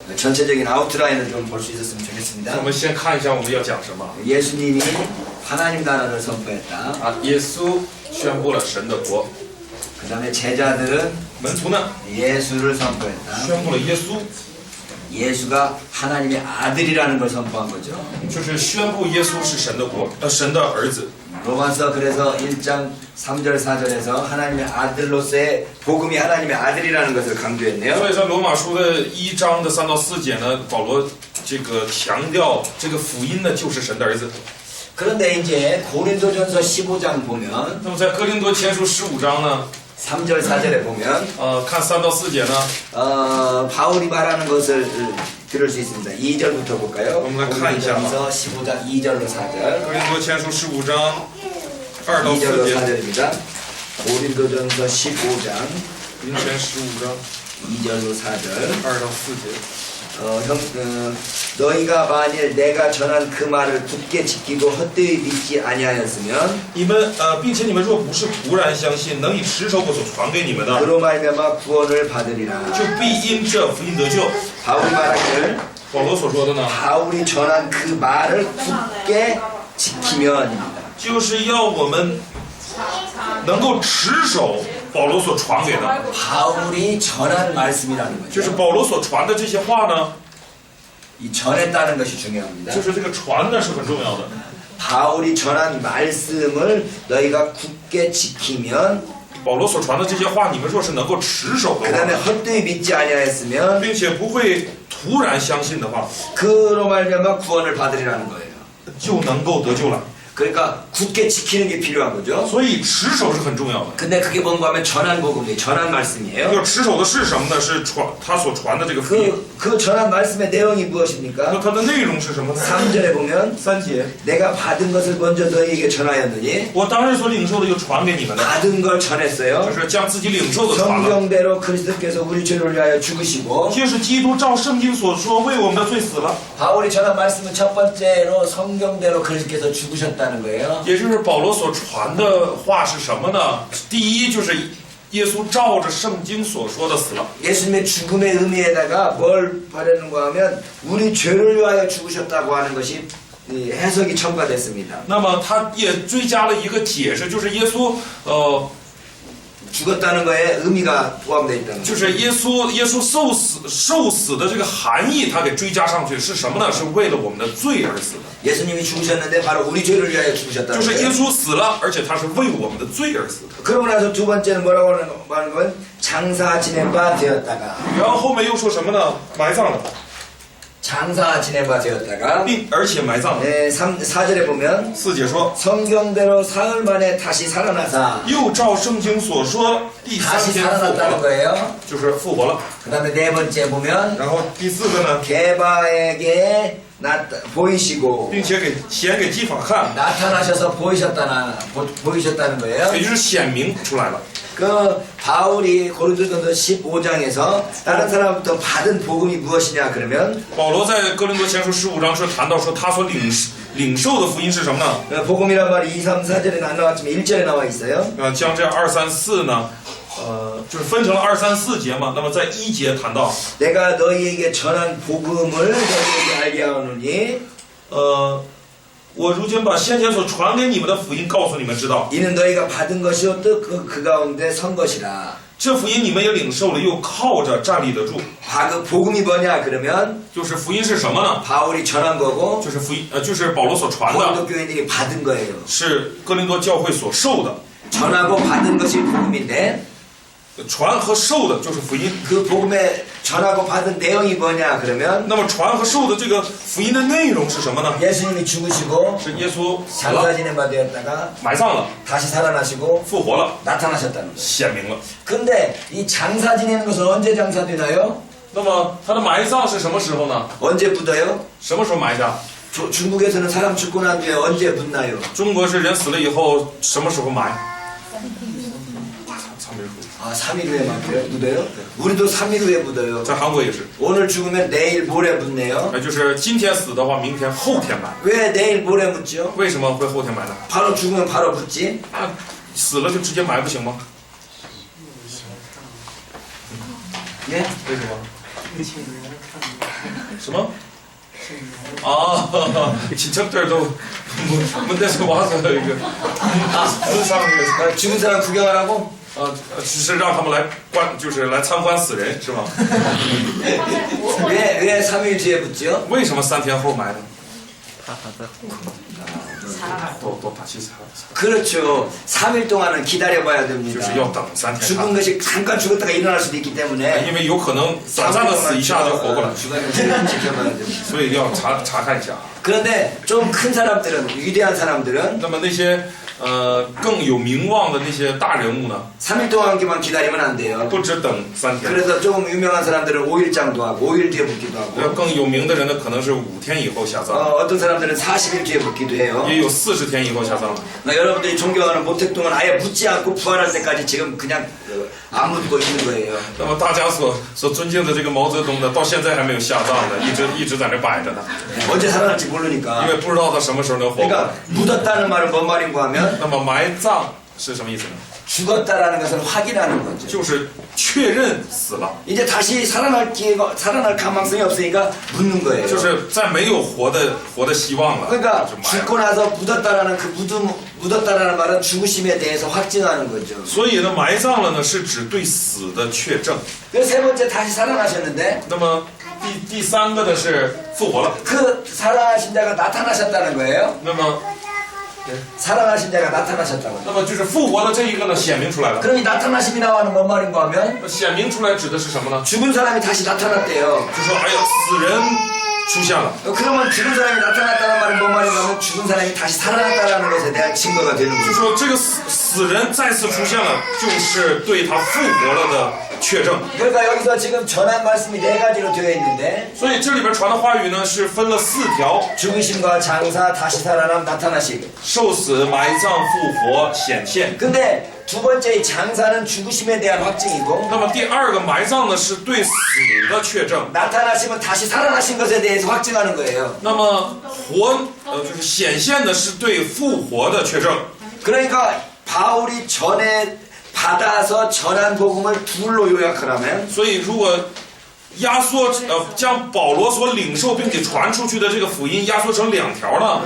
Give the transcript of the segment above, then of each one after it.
전체적인 아웃라인을 좀 볼 수 있었으면 我 좋겠습니다. 们先看一下我们要讲什么 예수님이 하나님 나라를 선포했다. 啊？耶稣宣布了神的国， 그 다음에 제자들은 门徒呢 예수를 선포했다. 宣布了耶稣， 예수가 하나님의 아들이라는 걸 선포한 거죠. 就是宣布耶稣是神的国，神的儿子。 로마서 그래서 1장 3절 4절에서 하나님의 아들로서의 복음이 하나님의 아들이라는 것을 강조했네요. 所以在罗马书的1章的3到4节呢，保罗这个强调这个福音呢就是神的儿子。 그런데 이제 고린도전서 15장 보면 那么在哥林多前书15章呢， 3절 4절에 보면 看3到4节呢， 바울이 말하는 것을 들을 수 있습니다. 2절부터 볼까요? 한번看一下. 고린도전서 15장 2절로 4절. 哥林多前书15章2到 2절로 4节， 4절입니다. 고린도전서 15장 哥林前15章 2절로 4절. 2到4节。 너희가 만일 내가 전한 그 말을 굳게 지키고 헛되이 믿지 아니하였으면 你们并且你们若不是突然相信，能以持守我所传给你们的， 그로 말미암아 구원을 받으리라. 就必因这福音得救。 바울이 말하기를 保罗所说的呢， 바울이 전한 그 말을 굳게 지키면입니다. 就是要我们能够持守保罗所传给的， 바울이 전한 말씀이라는 就是 거죠. 保罗所传的这些话呢， 이 전했다는 것이 중요합니다. 就是这个传呢是很重要的。 바울이 전한 말씀을 너희가 굳게 지키면 保罗所传的这些话，你们若是能够持守 그 的 다음에 话， 헛되이 믿지 아니하였으면 并且不会突然相信的话， 그로 말미암아 구원을 받으리라는 거예요. 就能够得救了。 그러니까 굳게 지키는 게 필요한 거죠. 所以持守是很重要的。 근데 그게 뭔가 하면 전한 복음이 전한 말씀이에요. 要持守的是什么呢？是传他所传的这个福音。 그 전한 말씀의 내용이 那 무엇입니까? 它的内容是什么呢？ 3절에 보면 3节， 내가 받은 것을 먼저 너희에게 전하였느니 我当日所领受的又传给你们了， 받은 걸 전했어요. 就是将自己领受的传了。 성경대로 그리스도께서 우리 죄를 위하여 죽으시고 就是基督照圣经所说为我们的罪死了， 바울이 전한 말씀은 첫 번째로 성경대로 그리스도께서 죽으셨다는 거예요. 也就是保羅所傳的話是什麼呢？第一就是耶穌照着聖經所說的死了。 예수님의 죽음의 의미에다가 뭘 바르는가 하면 우리 죄를 위하여 죽으셨다고 하는 것이 해석이 첨가됐습니다. 那么他也追加了一个解释，就是耶穌죽었다는 거에 의미가 포함되어 있다는 就 거예요. 是耶稣受死的这个含义，他给追加上去是什么呢？是为了我们的罪而死的， 예수님이 죽으셨는데 바로 우리 죄를 위하여 죽으셨다는 就是耶 거예요. 稣死了，而且他是为我们的罪而死的。 그러고 나서 두 번째는 뭐라고 하는 건 장사 지낸 바 되었다가 然后后面又说什么呢？埋葬了， 장사 지낸 바 되었다가 而且埋葬了。 4절에 보면 4节说， 성경대로 사흘 만에 다시 살아나사 又照圣经所说，第3 다시 天复活 살아났다는 了， 거예요. 就是复活了。 그 다음에 네 번째 보면 然后第4个呢， 게바에게 보이시고 并且显给基法看， 나타나셔서 보이셨다는 거예요. 也就是显明出来了。 그 바울이 고린도전서 15장에서 다른 사람부터 받은 복음이 무엇이냐 그러면 保罗在哥林多前书15章说谈到说他所领受的福音是什么呢？ 복음이란 말이 2, 3, 4절에 안 나왔지만 1절에 나와 있어요. 将这2、3、4呢，就是分成了2、3、4节嘛。那么在1节谈到， 내가 너희에게 전한 복음을 너희에게 알게 하오니 我如今把先前所传给你们的福音告诉你们知道， 이는 너희가 받은 것이요 또 그 가운데 선 것이라. 这福音你们也领受了，又靠着站立得住。 복음이 뭐냐 그러면 就是福音是什么呢？ 바울이 전한 거고 就是福音，就是保罗所传的， 고린도 교회들이 받은 거예요. 是哥林多教会所受的。 전하고 받은 것이 복음인데 传和受的就是福音。 그 복음에 전하고 받은 내용이 뭐냐 그러면 那么传和受的这个福音的内容是什么呢？ 예수님이 죽으시고 是耶稣死 장사 了， 지낸 바 되었다가 埋葬了， 다시 살아나시고 复活了， 나타나셨다는 거예요. 显明了。 근데 이 장사 지내는 것은 언제 장사되나요? 那么他的埋葬是什么时候呢？ 언제 묻어요? 什么时候埋下？ 중국에서는 사람 죽고 난 뒤에 언제 묻나요? 中国是人死了以后什么时候埋？ 3일 후。 아, 3일 후에 묻어요? 우리도 3일 후에 묻어요. 在韩国也是， 오늘 죽으면 내일 모레 묻네요. 就是今天死的话，明天后天埋。 왜 내일 모레 묻죠? 为什么会后天埋呢？ 바로 죽으면 바로 묻지? 啊，死了就直接埋不行吗？ 예? 为什么？ 请人看什么？ 아, 친척들도 문대에서 와서 이거 죽은 사람 구경하라고? 只是让他们来就是来参观死人，是吗？ 왜 3일 뒤에 붙죠? 为什么3天后埋呢？ 또 다시 살았어. 그렇죠. 3일 동안은 기다려봐야 就 됩니다. 是要等3天。 죽은 것이 잠깐 죽었다가 일어날 수도 있기 때문에 因为有可能短暂的死一下就活过来， 주간을 지켜봐야 됩니다. 所以要查看一下。 그런데 좀 큰 사람들은, 위대한 사람들은 那么那些更有名望的那些大人物呢， 3일 동안만 기다리면 안 돼요. 不只等3天。 그래서 조금 유명한 사람들은 5일장도 하고 5일 뒤에 붙기도 하고 更有名的人呢，可能是5天以后下葬， 어떤 사람들은 40일 뒤에 붙기도 해요. 也有40天以后下葬。 여러분들이 존경하는 모택동은 아예 묻지 않고 부활할 때까지 지금 그냥 안 묻고 있는 거예요. 那么大家所尊敬的这个毛泽东呢，到现在还没有下葬呢，一直在那摆着呢， 언제 살아날지 모르니까. 因为不知道他什么时候能活过来。 그러니까 묻었다는 말은 뭔 말인가 하면 那么埋葬是什么意思呢？ 죽었다라는 것을 확인하는 거죠. 就是确认死了， 이제 다시 살아날 가망성이 없으니까 묻는 거예요. 就是再没有活的希望了， 그러니까 就埋了。 죽고 나서 묻었다라는 그 묻었다라는 말은 죽으심에 대해서 확증하는 거죠. 所以呢，埋葬了呢，是指对死的确证。 그래서 세 번째 다시 살아나셨는데 那么第三个呢是复活了。 그 살아나신 자가 나타나셨다는 거예요. 那么 살아나신 자가 나타나셨다고. 那么就是复活的这一个呢显明出来了。 그럼 이 나타나심이 나와는 뭔 말인가 하면 显明出来指的是什么呢？ 죽은 사람이 다시 나타났대요. 就说哎呀，死人出现了。 그러면 죽은 사람이 나타났다는 말은 뭔 말인가 하면 죽은 사람이 다시 살아났다는 것에 대한 증거가 되는 就 거죠. 说这个死人再次出现了，就是对他复活了的确证。 그러니까 여기서 지금 전한 말씀이 4가지로 되어 있는데 所以这里边传的话语呢是分了4条： 죽으심과 장사, 다시 살아남, 나타나심. 受死、埋葬、复活、显现。 근데 두 번째 이 장사는 죽으심에 대한 확증이고 那么第二个埋葬呢是对死的确证。 나타나심은 다시 살아나신 것에 대해서 확증하는 거예요. 那么就是显现的是对复活的确证。 그러니까 바울이 전에 받아서 전한 복음을 둘로 요약하라면 所以如果压缩将保罗所领受并且传出去的这个福音压缩成2条呢，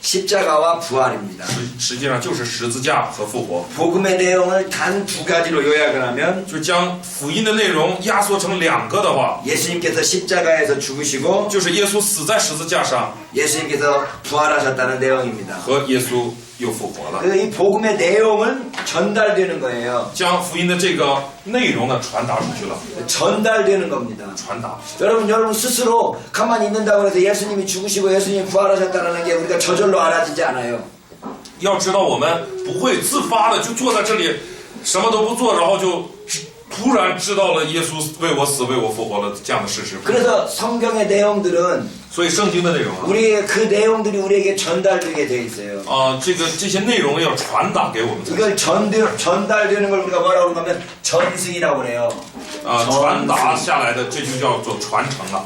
십자가와 부활입니다. 实际上就是十字架和复活。 복음의 내용을 단 2가지로 요약을 하면 就将福音的内容压缩成2个的话， 예수님께서 십자가에서 죽으시고 就是耶稣死在十字架上， 예수님께서 부활하셨다는 내용입니다. 和耶稣又复活了， 그래서 이 복음의 내용은 전달되는 거예요. 将福音的这个内容呢传达出去了， 전달되는 겁니다. 传达。 여러분 스스로 가만히 있는다고 해서 예수님이 죽으시고 예수님이 부활하셨다는 게 우리가 저절로 알아지지 않아요. 要知道我们不会自发的就坐在这里什么都不做，然后就突然知道了耶稣为我死为我复活了这样的事实。 그래서 성경의 내용들은 所以圣经的内容啊， 우리 그 내용들이 우리에게 전달되게 돼 있어요. 这些内容要传达给我们才行。 이걸 전달되는 걸 우리가 뭐라고 하면 전승이라고 그래요. 传达下来的这就叫做传承了。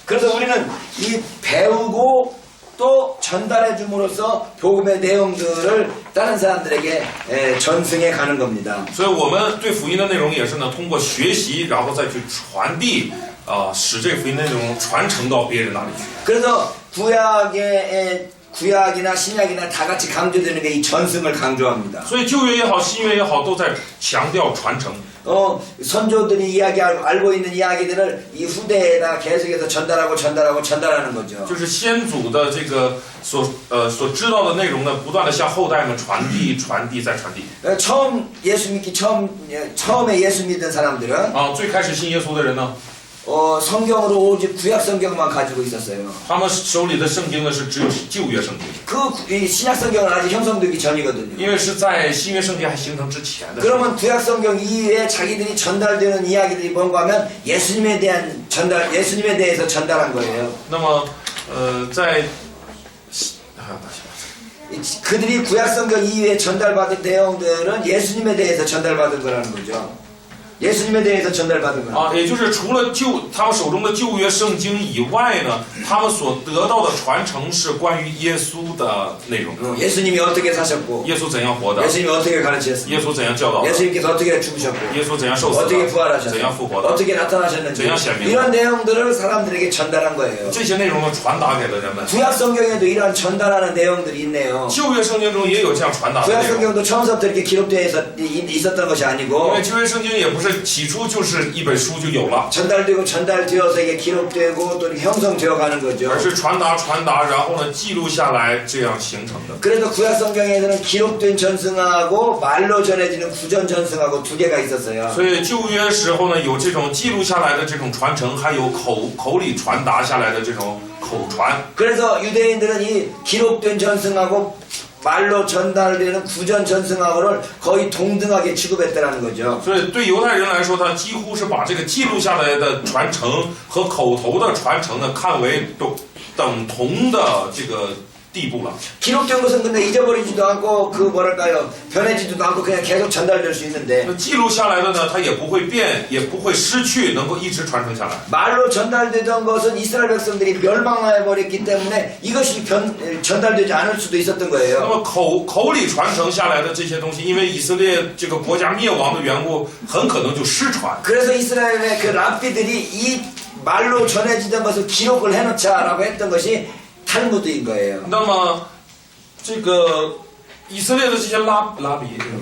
그래서 우리는 이 배우고 또 전달해 줌으로써 복음의 내용들을 다른 사람들에게 전승해 가는 겁니다. 所以我们对福音的内容也是呢，通过学习，然后再去传递，使这福音内容传承到别人那里去。 그래서 구약이나 신약이나 다 같이 강조되는 게 이 전승을 강조합니다. 所以旧约也好，新约也好，都在强调传承。 선조들이 알고 있는 이야기들을 이 후대에다 계속해서 전달하는 거죠. 就是先祖的这个所知道的内容呢，不断的向后代们传递、再传递。 처음에 예수 믿은 사람들은 最开始信耶稣的人呢， 성경으로 오직 구약 성경만 가지고 있었어요. 他们手里的圣经呢是只有旧约圣经， 이 신약 성경은 아직 형성되기 전이거든요. 因为是在新约圣经还形成之前的。 그러면 구약 성경 이후에 자기들이 전달되는 이야기들이 뭔가 하면 예수님에 대해서 전달한 거예요. 那么그들이 구약 성경 이후에 전달받은 내용들은 예수님에 대해서 전달받은 거라는 거죠. 예수님에 대해서 전달받은 거예요. 啊，也就是除了他们手中的旧约圣经以外呢，他们所得到的传承是关于耶稣的内容。 예수님이 어떻게 사셨고, 耶稣怎样活的？ 예수님이 어떻게 가르치셨습니까? 耶稣怎样教导的？ 예수님께서 어떻게 죽으셨고, 耶稣怎样受死 어떻게 的？ 부활하셨고, 怎样复活的？ 어떻게 나타나셨는지怎样显明的？ 이런 내용들을 사람들에게 전달한 거예요. 这些内容呢，传达给了人们。 구약 성경에도 이러한 전달하는 내용들이 있네요. 旧约圣经中也有这样传达的 구약 内容。 성경도 처음부터 이렇게 기록되어 있었던 것이 因 아니고 为旧约圣经也不是起初就是一本书就有了， 전달되고 전달되어서 이게 기록되고 또 형성되어 가는 거죠. 而是传达，然后呢记录下来，这样形成的。 그래서 구약 성경에는 기록된 전승하고 말로 전해지는 구전 전승하고 두 개가 있었어요. 所以旧约时候呢，有这种记录下来的这种传承，还有口里传达下来的这种口传。 그래서 유대인들은 이 기록된 전승하고 말로 전달되는 구전 전승하고를 거의 동등하게 취급했다는 거죠. 所以对犹太人来说，他几乎是把这个记录下来的传承和口头的传承呢，看为等同的这个地步了。 기록된 것은 근데 잊어버리지도 않고 그 뭐랄까요 변해지지도 않고 그냥 계속 전달될 수 있는데 那记录下来的呢，它也不会变，也不会失去，能够一直传承下来。 말로 전달되던 것은 이스라엘 백성들이 멸망해 버렸기 때문에 이것이 전달되지 않을 수도 있었던 那 거예요. 么口里传承下来的这些东西，因为以色列这个国家灭亡的缘故，很可能就失传。 그래서 이스라엘의 그 랍비들이 이 말로 전해지던 것을 기록을 해놓자라고 했던 것이 탈무드인 거예요. 那么这个以色列的这些拉比。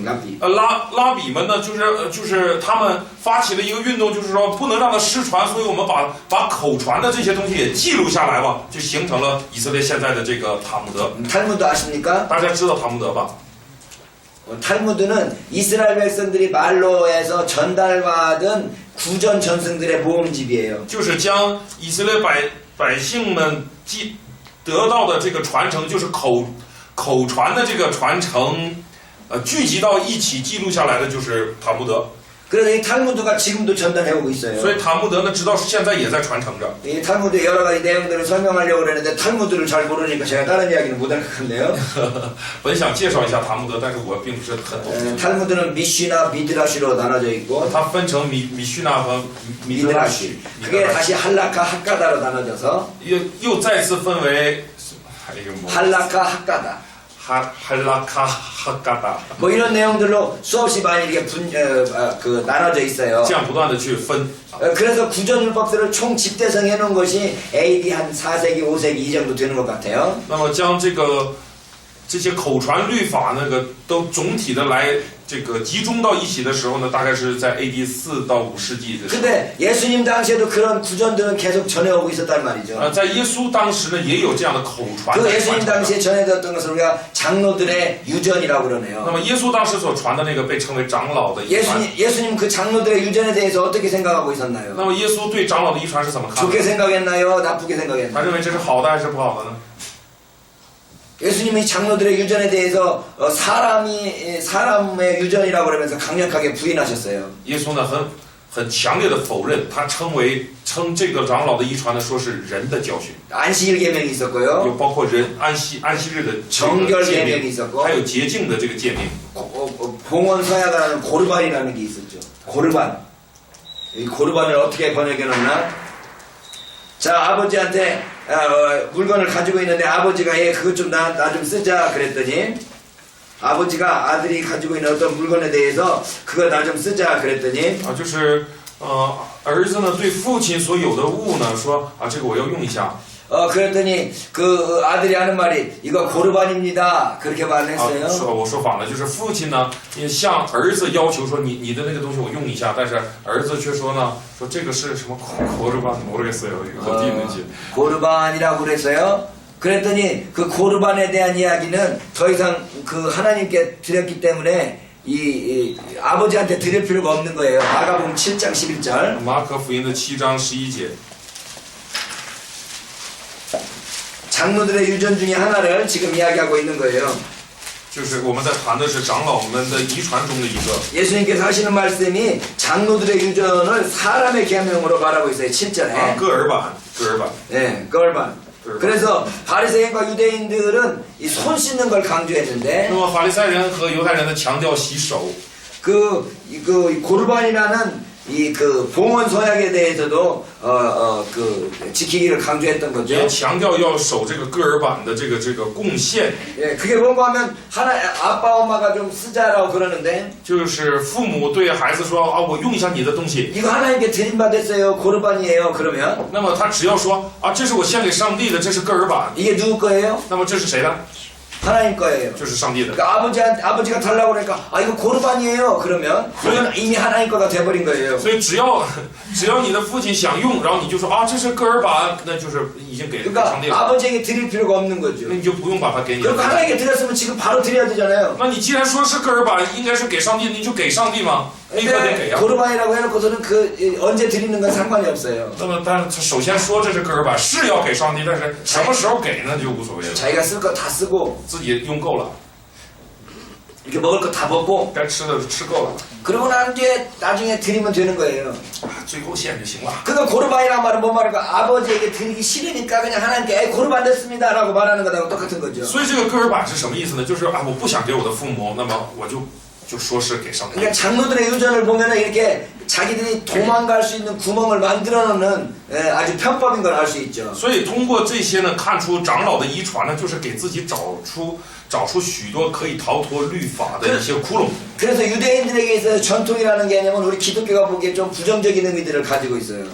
랍비. 拉比们呢，就是他们发起了一个运动，就是说不能让它失传，所以我们把口传的这些东西也记录下来吧，就形成了以色列现在的这个塔木德。 탈무드 아십니까? 大家知道塔木德吧？ 탈무드는 이스라엘 백성들이 말로 해서 전달받은 구전 전승들의 모음집이에요. 就是将以色列百姓们得到的这个传承，就是口传的这个传承，聚集到一起记录下来的就是塔木德。 그래서 이 탈무드가 지금도 전달해오고 있어요. 所以塔木德呢，直到现在也在传承着。 이 탈무드의 여러 가지 내용들을 설명하려고 그랬는데 탈무드를 잘 모르니까 제가 다른 이야기는 못할 것 같네요. 本想介绍一下塔木德，但是我并不是很懂。 탈무드는 미쉬나 미드라시로 나눠져 있고 它分成米须纳和米德拉西， 그게 다시 할라카 학가다로 나눠져서 又再次分为还有一个么 할라카 학가다. 할라카 하가다， 뭐 이런 내용들로 수없이 많이 이렇게 나눠져 있어요. 这样不断的去分。 그래서 구전율법들을 총 집대성해 놓은 것이 AD 한 4세기, 5세기 이 정도 되는 것 같아요. 那么将这些口传律法那个都总体的来这个集中到一起的时候呢，大概是在 AD 4到5世纪的时候。 근데 예수님 당시에도 그런 구전들은 계속 전해오고 있었단 말이죠. 在耶稣当时呢，也有这样的口传 그 的传 예수님 承。 당시에 전해졌던 것을 우리가 장로들의 유전이라고 那 그러네요. 么耶稣当时所传的那个被称为长老的遗传。 예수님 그 장로들의 유전에 대해서 어떻게 생각하고 있었나요? 那么耶稣对长老的遗传是怎么看的？ 좋게 생각했나요? 나쁘게 他 생각했나요? 认为这是好的还是不好的呢？ 예수님이 장로들의 유전에 대해서 사람의 유전이라고 그러면서 강력하게 부인하셨어요. 耶稣呢很强烈的否认，他称这个长老的遗传呢，说是人的教训， 안식일 계명이 有 있었고요. 包括人安息日的这个 정결 诫 계명이 命， 있었고 还有洁净的这个诫命。 봉헌 서야가라는 고르반이라는 게 있었죠. 고르반. 이 고르반을 어떻게 번역해놨나? 자, 아버지한테 물건을 가지고 있는데 아버지가 얘 그것 좀 나 좀 쓰자 그랬더니 아버지가 아들이 가지고 있는 어떤 물건에 대해서 그거 나 좀 쓰자 그랬더니 就是儿子呢对父亲所有的物呢说这个我要用一下。 그랬더니 그 아들이 하는 말이 이거 고르반입니다. 그렇게 말을 했어요. 我说反了，就是父亲呢也向儿子要求说你的那个东西我用一下，但是儿子却说呢说这个是什么고르반 모르겠어요. 이거 어디 있는지. 고르반이라고 그랬어요. 그랬더니 그 고르반에 대한 이야기는 더 이상 그 하나님께 드렸기 때문에 이 아버지한테 드릴 필요가 없는 거예요. 마가복음 7장 11절. 马可福音的7章11节。 장로들의 유전 중에 하나를 지금 이야기하고 있는 거예요. 就是我们在谈的是长老们的遗传中的一个。 예수님께서 하시는 말씀이 장로들의 유전을 사람의 계명으로 말하고 있어요. 7절에. 个儿版。 네, 걸반. 그래서 바리새인과 유대인들은 이 손 씻는 걸 강조했는데 那么法利赛人和犹太人呢强调洗手。그 고르반이라는 이 그 봉헌 서약에 대해서도 그 지키기를 강조했던 거죠. 也强调要守这个戈尔版的这个贡献， 예, 그게 뭔가 하면 아빠 엄마가 좀 쓰자라고 그러는데 就是父母对孩子说啊，我用一下你的东西。 이거 하나님께 드림받았어요. 고르반이에요. 그러면 那么他只要说啊，这是我献给上帝的，这是戈尔版。 이게 누구 거예요? 那么这是谁的？ 하나님 거예요. 就是上帝的。 그러니까 아버지가 달라고 그러니까 아 이거 고르반이에요. 그러면 그건 이미 하나님 거가 돼버린 거예요. 所以只要你的父亲想用，然后你就说啊，这是戈尔版，那就是已经给上 그러니까 帝了， 아버지에게 드릴 필요가 없는 거죠. 那你就不用把它给你。 그러니까 하나님께 드렸으면 지금 바로 드려야 되잖아요. 那你既然说是戈尔版，应该是给上帝，你就给上帝嘛，立刻得给 근데 啊。 고르반이라고 해놓고서는 그 언제 드리는 건 상관이 없어요. 那么，但是他首先说这是戈尔版，是要给上帝，但是什么时候给呢就无所谓了， 자기가 쓸 거 다 쓰고 自己用够了， 이렇게 먹을 거 다 먹고 该吃的吃够了， 그러고 난 뒤에 나중에 드리면 되는 거예요. 最后献就行了。 그러니까 고르반이라는 말은 뭔 말일까? 아버지에게 드리기 싫으니까 그냥 하나님께 에이, 고르반 됐습니다 라고 말하는 거하고 똑같은 거죠. 所以这个戈尔版是什么意思呢？就是啊，我不想给我的父母，那么我就说是给上帝。 그러니까 장로들의 유전을 보면은 이렇게 자기들이 도망갈 수 있는 구멍을 만들어 놓는 아주 편법인 걸 알 수 있죠. 所以通过这些呢，看出长老的遗传呢，就是给自己找出许多可以逃脱律法的一些窟窿。 그래서 유대인들에게 있어서 전통이라는 개념은 우리 기독교가 보기에 좀 부정적인 의미들을 가지고 있어요.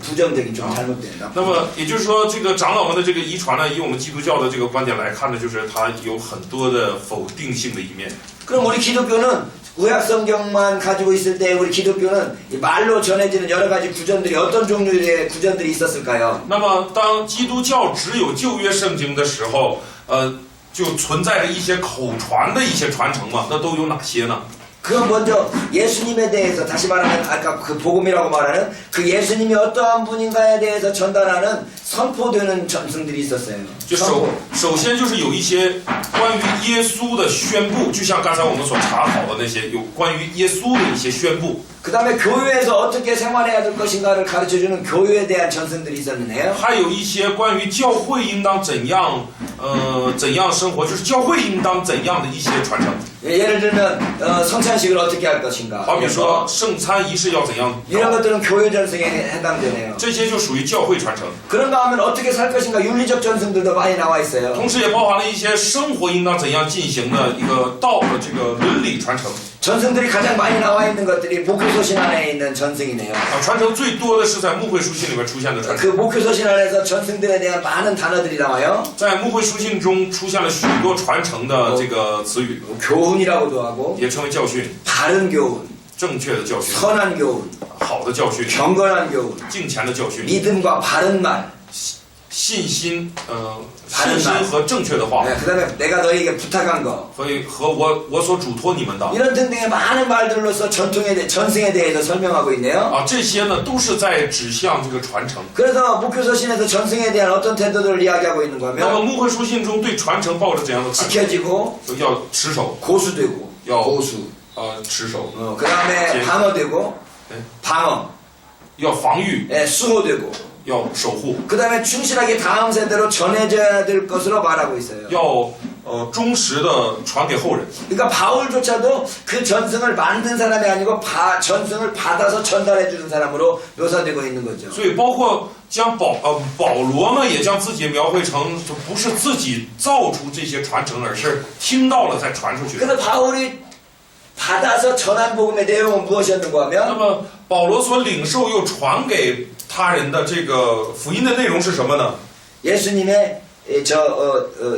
부정적인 좀 잘못된. 那么也就是说，这个长老们的这个遗传呢，以我们基督教的这个观点来看呢，就是它有很多的否定性的一面。 그럼 우리 기독교는 구약 성경만 가지고 있을 때 우리 기독교는 이 말로 전해지는 여러 가지 구전들이 어떤 종류의 구전들이 있었을까요? 那么当基督教只有旧约圣经的时候，就存在着一些口传的一些传承嘛，那都有哪些呢？ 그건 먼저 예수님에 대해서 다시 말하면 아까 그 복음이라고 말하는 그 예수님이 어떠한 분인가에 대해서 전달하는 선포되는 전승들이 있었어요. 就首先就是有一些关于耶稣的宣布，就像刚才我们所查考的那些有关于耶稣的一些宣布。 그 다음에 교회에서 어떻게 생활해야 될 것인가를 가르쳐주는 교회에 대한 전승들이 있었는데요. 还有一些关于教会应当怎样生活，就是教会应当怎样的一些传承。 예를 들면 성찬식을 어떻게 할 것인가. 好比说圣餐仪式要怎样， 이런 것들은 교회 전승에 해당되네요. 这些就属于教会传承。 그런가 하면 어떻게 살 것인가 윤리적 전승들도 많이 나와 있어요. 同时也包含了一些生活应当怎样进行的一个这个伦理传承。 전승들이 가장 많이 나와 있는 것들이 목표서신 안에 있는 전승이네요. 传承最多的是在牧会书信里面出现的传承。 그 목표서신 안에서 전승들에 대한 많은 단어들이 나와요. 在牧会书信中出现了许多传承的这个词语， 교훈이라고도 하고 也称为教训， 바른 교훈, 正确的教训， 선한 교훈, 好的教训， 경건한 교훈, 敬虔的教训， 믿음과 바른 말. 信心和正确的话， 네, 그다음에 내가 너에게 부탁한 거. 和我所嘱托你们的 이런 등등의 많은 말들로서 전승에 대해서 설명하고 있네요. 啊，这些呢都是在指向这个传承。 그래서 목표서신에서 전승에 대한 어떤 태도들을 이야기하고 있는 那么 거면 牧会书信中对传承抱着怎样的态度？ 지켜지고 要持守， 고수되고 要 고수. 持守， 그다음에 방어되고 네. 방어. 要防御， 예, 수호되고. 要守护， 그다음에 충실하게 다음 세대로 전해져야 될 것으로 말하고 있어요. 要忠实的传给后人。 그러니까 바울조차도 그 전승을 만든 사람이 아니고 전승을 받아서 전달해 주는 사람으로 묘사되고 있는 거죠. 所以包括将保罗呢，也将自己描绘成就不是自己造出这些传承，而是听到了再传出去。 그래서 바울이 받아서 전한 복음의 내용은 무엇이었는가 那 하면 么保罗所领受又传给他人的这个福音的内容是什么呢？ 예수님의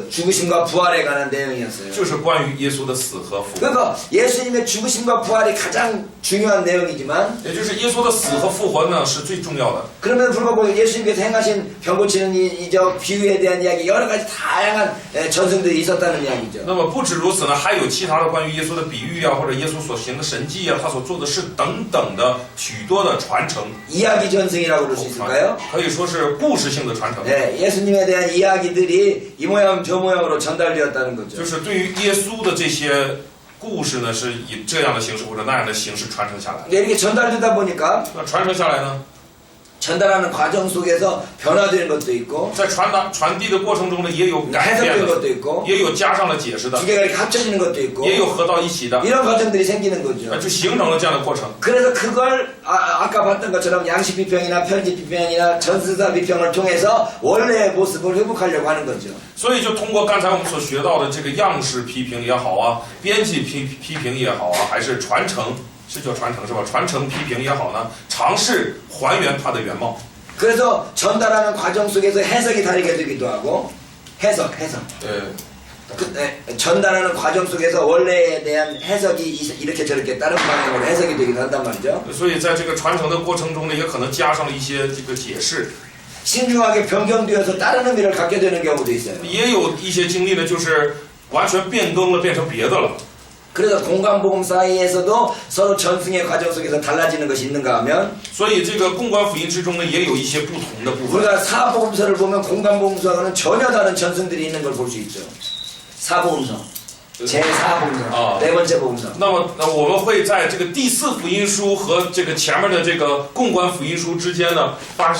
죽으심과 부활에 관한 내용이었어요. 就是关于耶稣的死和复活， 그러니까 예수님의 죽으심과 부활이 가장 중요한 내용이지만 也就是耶稣的死和复活呢是最重要的。 그럼에도 불구하고 예수님께서 행하신 병 고치는 이적 비유에 대한 이야기 여러 가지 다양한 전승들이 있었다는 이야기죠. 那么不止如此呢，还有其他的关于耶稣的比喻啊，或者耶稣所行的神迹啊，他所做的事等等的许多的传承。 이야기 전승이라고 그럴 수 있을까요? 可以说是故事性的传承。 네, 예수님에 대한 이야기들이 이 모양 저 모양으로 전달되었다는 거죠. 就是对于耶稣的这些故事呢，是以这样的形式或者那样的形式传承下来。 이렇게 전달되다 보니까 那传承下来呢， 전달하는 과정 속에서 변화되는 것도 있고 在传递的过程中呢，也有改变 해석된 的， 것도 있고 也有加上了解释的， 두 개가 이렇게 합쳐지는 것도 있고 也有合到一起的， 이런 과정들이 생기는 거죠. 就形成了这样的过程。 그래서 그걸 아까 봤던 것처럼 양식 비평이나 편집 비평이나 전수사 비평을 통해서 원래의 모습을 회복하려고 하는 거죠. 所以就通过刚才我们所学到的这个样式批评也好啊，编辑批评也好啊，还是传承，是叫传承是吧？传承批评也好呢，尝试还原它的原貌。 그래서 전달하는 과정 속에서 해석이 다르게 되기도 하고 해석 呃， 전달하는 과정 속에서 원래에 대한 해석이 이렇게 저렇게 다른 방향으로 해석이 되기도 한단 말이죠. 所以在这个传承的过程中呢，也可能加上了一些这个解释， 신중하게 변경되어서 다른 의미를 갖게 되는 경우도 있어요. 也有一些经历呢，就是完全变更了，变成别的了。 그래서 공간복음 사이에서도 서로 전승의 과정 속에서 달라지는 것이 있는가 하면 所以这个共观福音之中呢，也有一些不同的部分。 우리가 사복음서를 보면 공간복음서와는 전혀 다른 전승들이 있는 걸 볼 수 있죠. 사복음서 제4복음서 네 번째 복음서. 那么，我们会在这个第四福音书和这个前面的这个共观福音书之间呢，发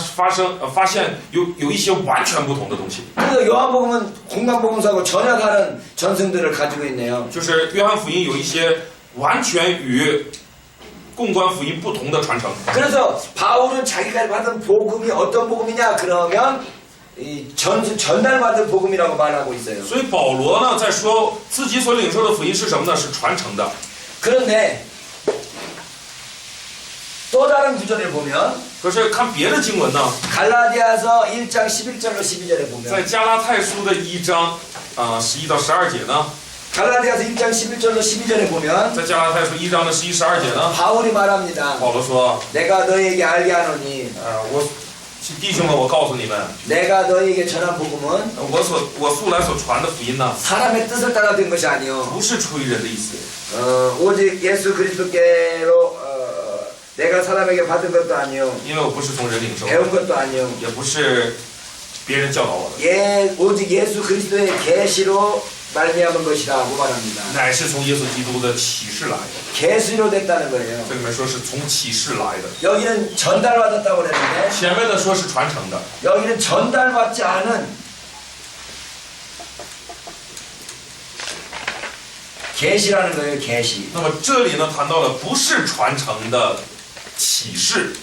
现有一些完全不同的东西。 그래서 요한복음은 공간복음서하고 전혀 다른 전승들을 가지고 있네요. 就是约翰福音有一些完全与共观福音不同的传承。 그래서 바울은 자기가 받은 복음이 어떤 복음이냐 그러면 이 전달받은 복음이라고 말하고 있어요. 所以保罗呢，在说自己所领受的福音是什么呢？是传承的。 그런데 또 다른 구절을 보면 可是看别的经文呢， 갈라디아서 1장 11절로 12절에 在 보면 加拉太书的1章11到12节呢， 갈라디아서 1장 11절로 12절에 보면 在加拉太书1章的11、12节呢， 바울이 말합니다. 保罗说， 내가 너희에게 알게 하노니 我弟兄们，我告诉你们， 내가 너희에게 전한 복음은 我素来所传的福音呢， 사람의 뜻을 따라 된 것이 아니요 不是出于人的意思， 오직 예수 그리스도께로 내가 사람에게 받은 것도 아니요 因为我不是从人领受的， 배운 것도 아니요 也不是别人教导我的， 오직 예수 그리스도의 계시로 말미암은 것이라고 말합니다. 乃是从耶稣基督的启示来的。 계시로 됐다는 거예요. 这里面说是从启示来的， 여기는 전달받았다고 그랬는데 前面的说是传承的， 여기는 전달받지 않은 계시라는 거예요. 계시. 那么这里呢谈到了不是传承的启示，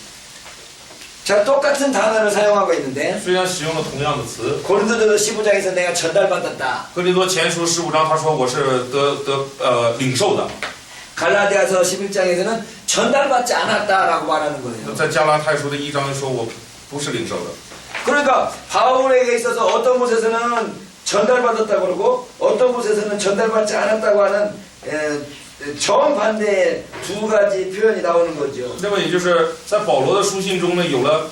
자, 똑같은 단어를 사용하고 있는데 虽然使用了同样的词， 고린도전서 15장에서 내가 전달받았다. 哥林多前书15章他说我是领受的， 갈라디아서 11장에서는 전달받지 않았다라고 말하는 거예요. 在加拉太书的1章说我不是领受的。 그러니까 바울에게 있어서 어떤 곳에서는 전달받았다고 그러고 어떤 곳에서는 전달받지 않았다고 하는 정반대의 두 가지 표현이 나오는 거죠. 那么也就是在保罗的书信中呢，有了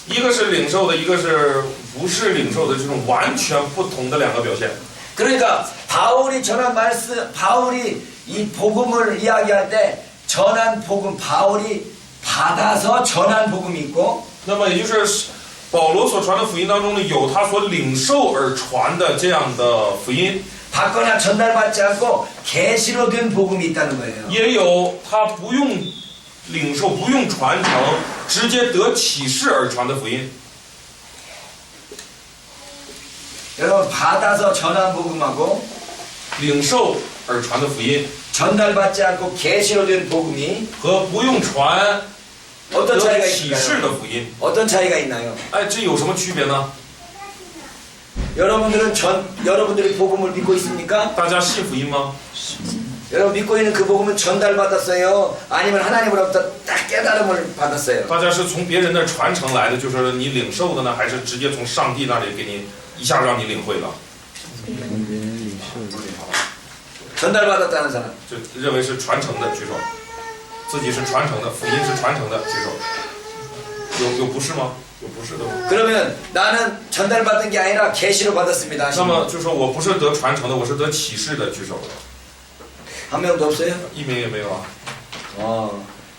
一个是领受的，一个是不是领受的这种完全不同的两个表现。 그러니까 바울이 전한 말씀, 바울이 이 복음을 이야기할 때 전한 복음, 바울이 받아서 전한 복음이 있고 那么也就是保罗所传的福音当中呢，有他所领受而传的这样的福音， 받거나 전달받지 않고 계시로 된 복음이 있다는 거예요. 也有他不用领受、不用传承，直接得启示而传的福音。 여러분 받아서 전한 복음하고 领受而传的福音 전달받지 않고 계시로 된 복음이 和不用传 어떤 得 차이가 启示 있을까요? 的福音， 어떤 차이가 있나요? 哎，这有什么区别呢？ 여러분들이 복음을 믿고 있습니까? 大家信福音吗？ 여러분 믿고 있는 그 복음은 전달받았어요? 아니면 하나님으로부터 딱 깨달음을 받았어요? 大家是从别人那儿传承来的，就是你领受的呢，还是直接从上帝那里给你一下让你领会了？ 전달받았다는 사람. 就认为是传承的举手，自己是传承的，福音是传承的举手。有不是吗？有不是的吗？ 그러면 나는 전달받은 게 아니라 계시로 받았습니다. 那么就说我不是得传承的，我是得启示的举手。 한 명도 없어요? 一名也没有啊。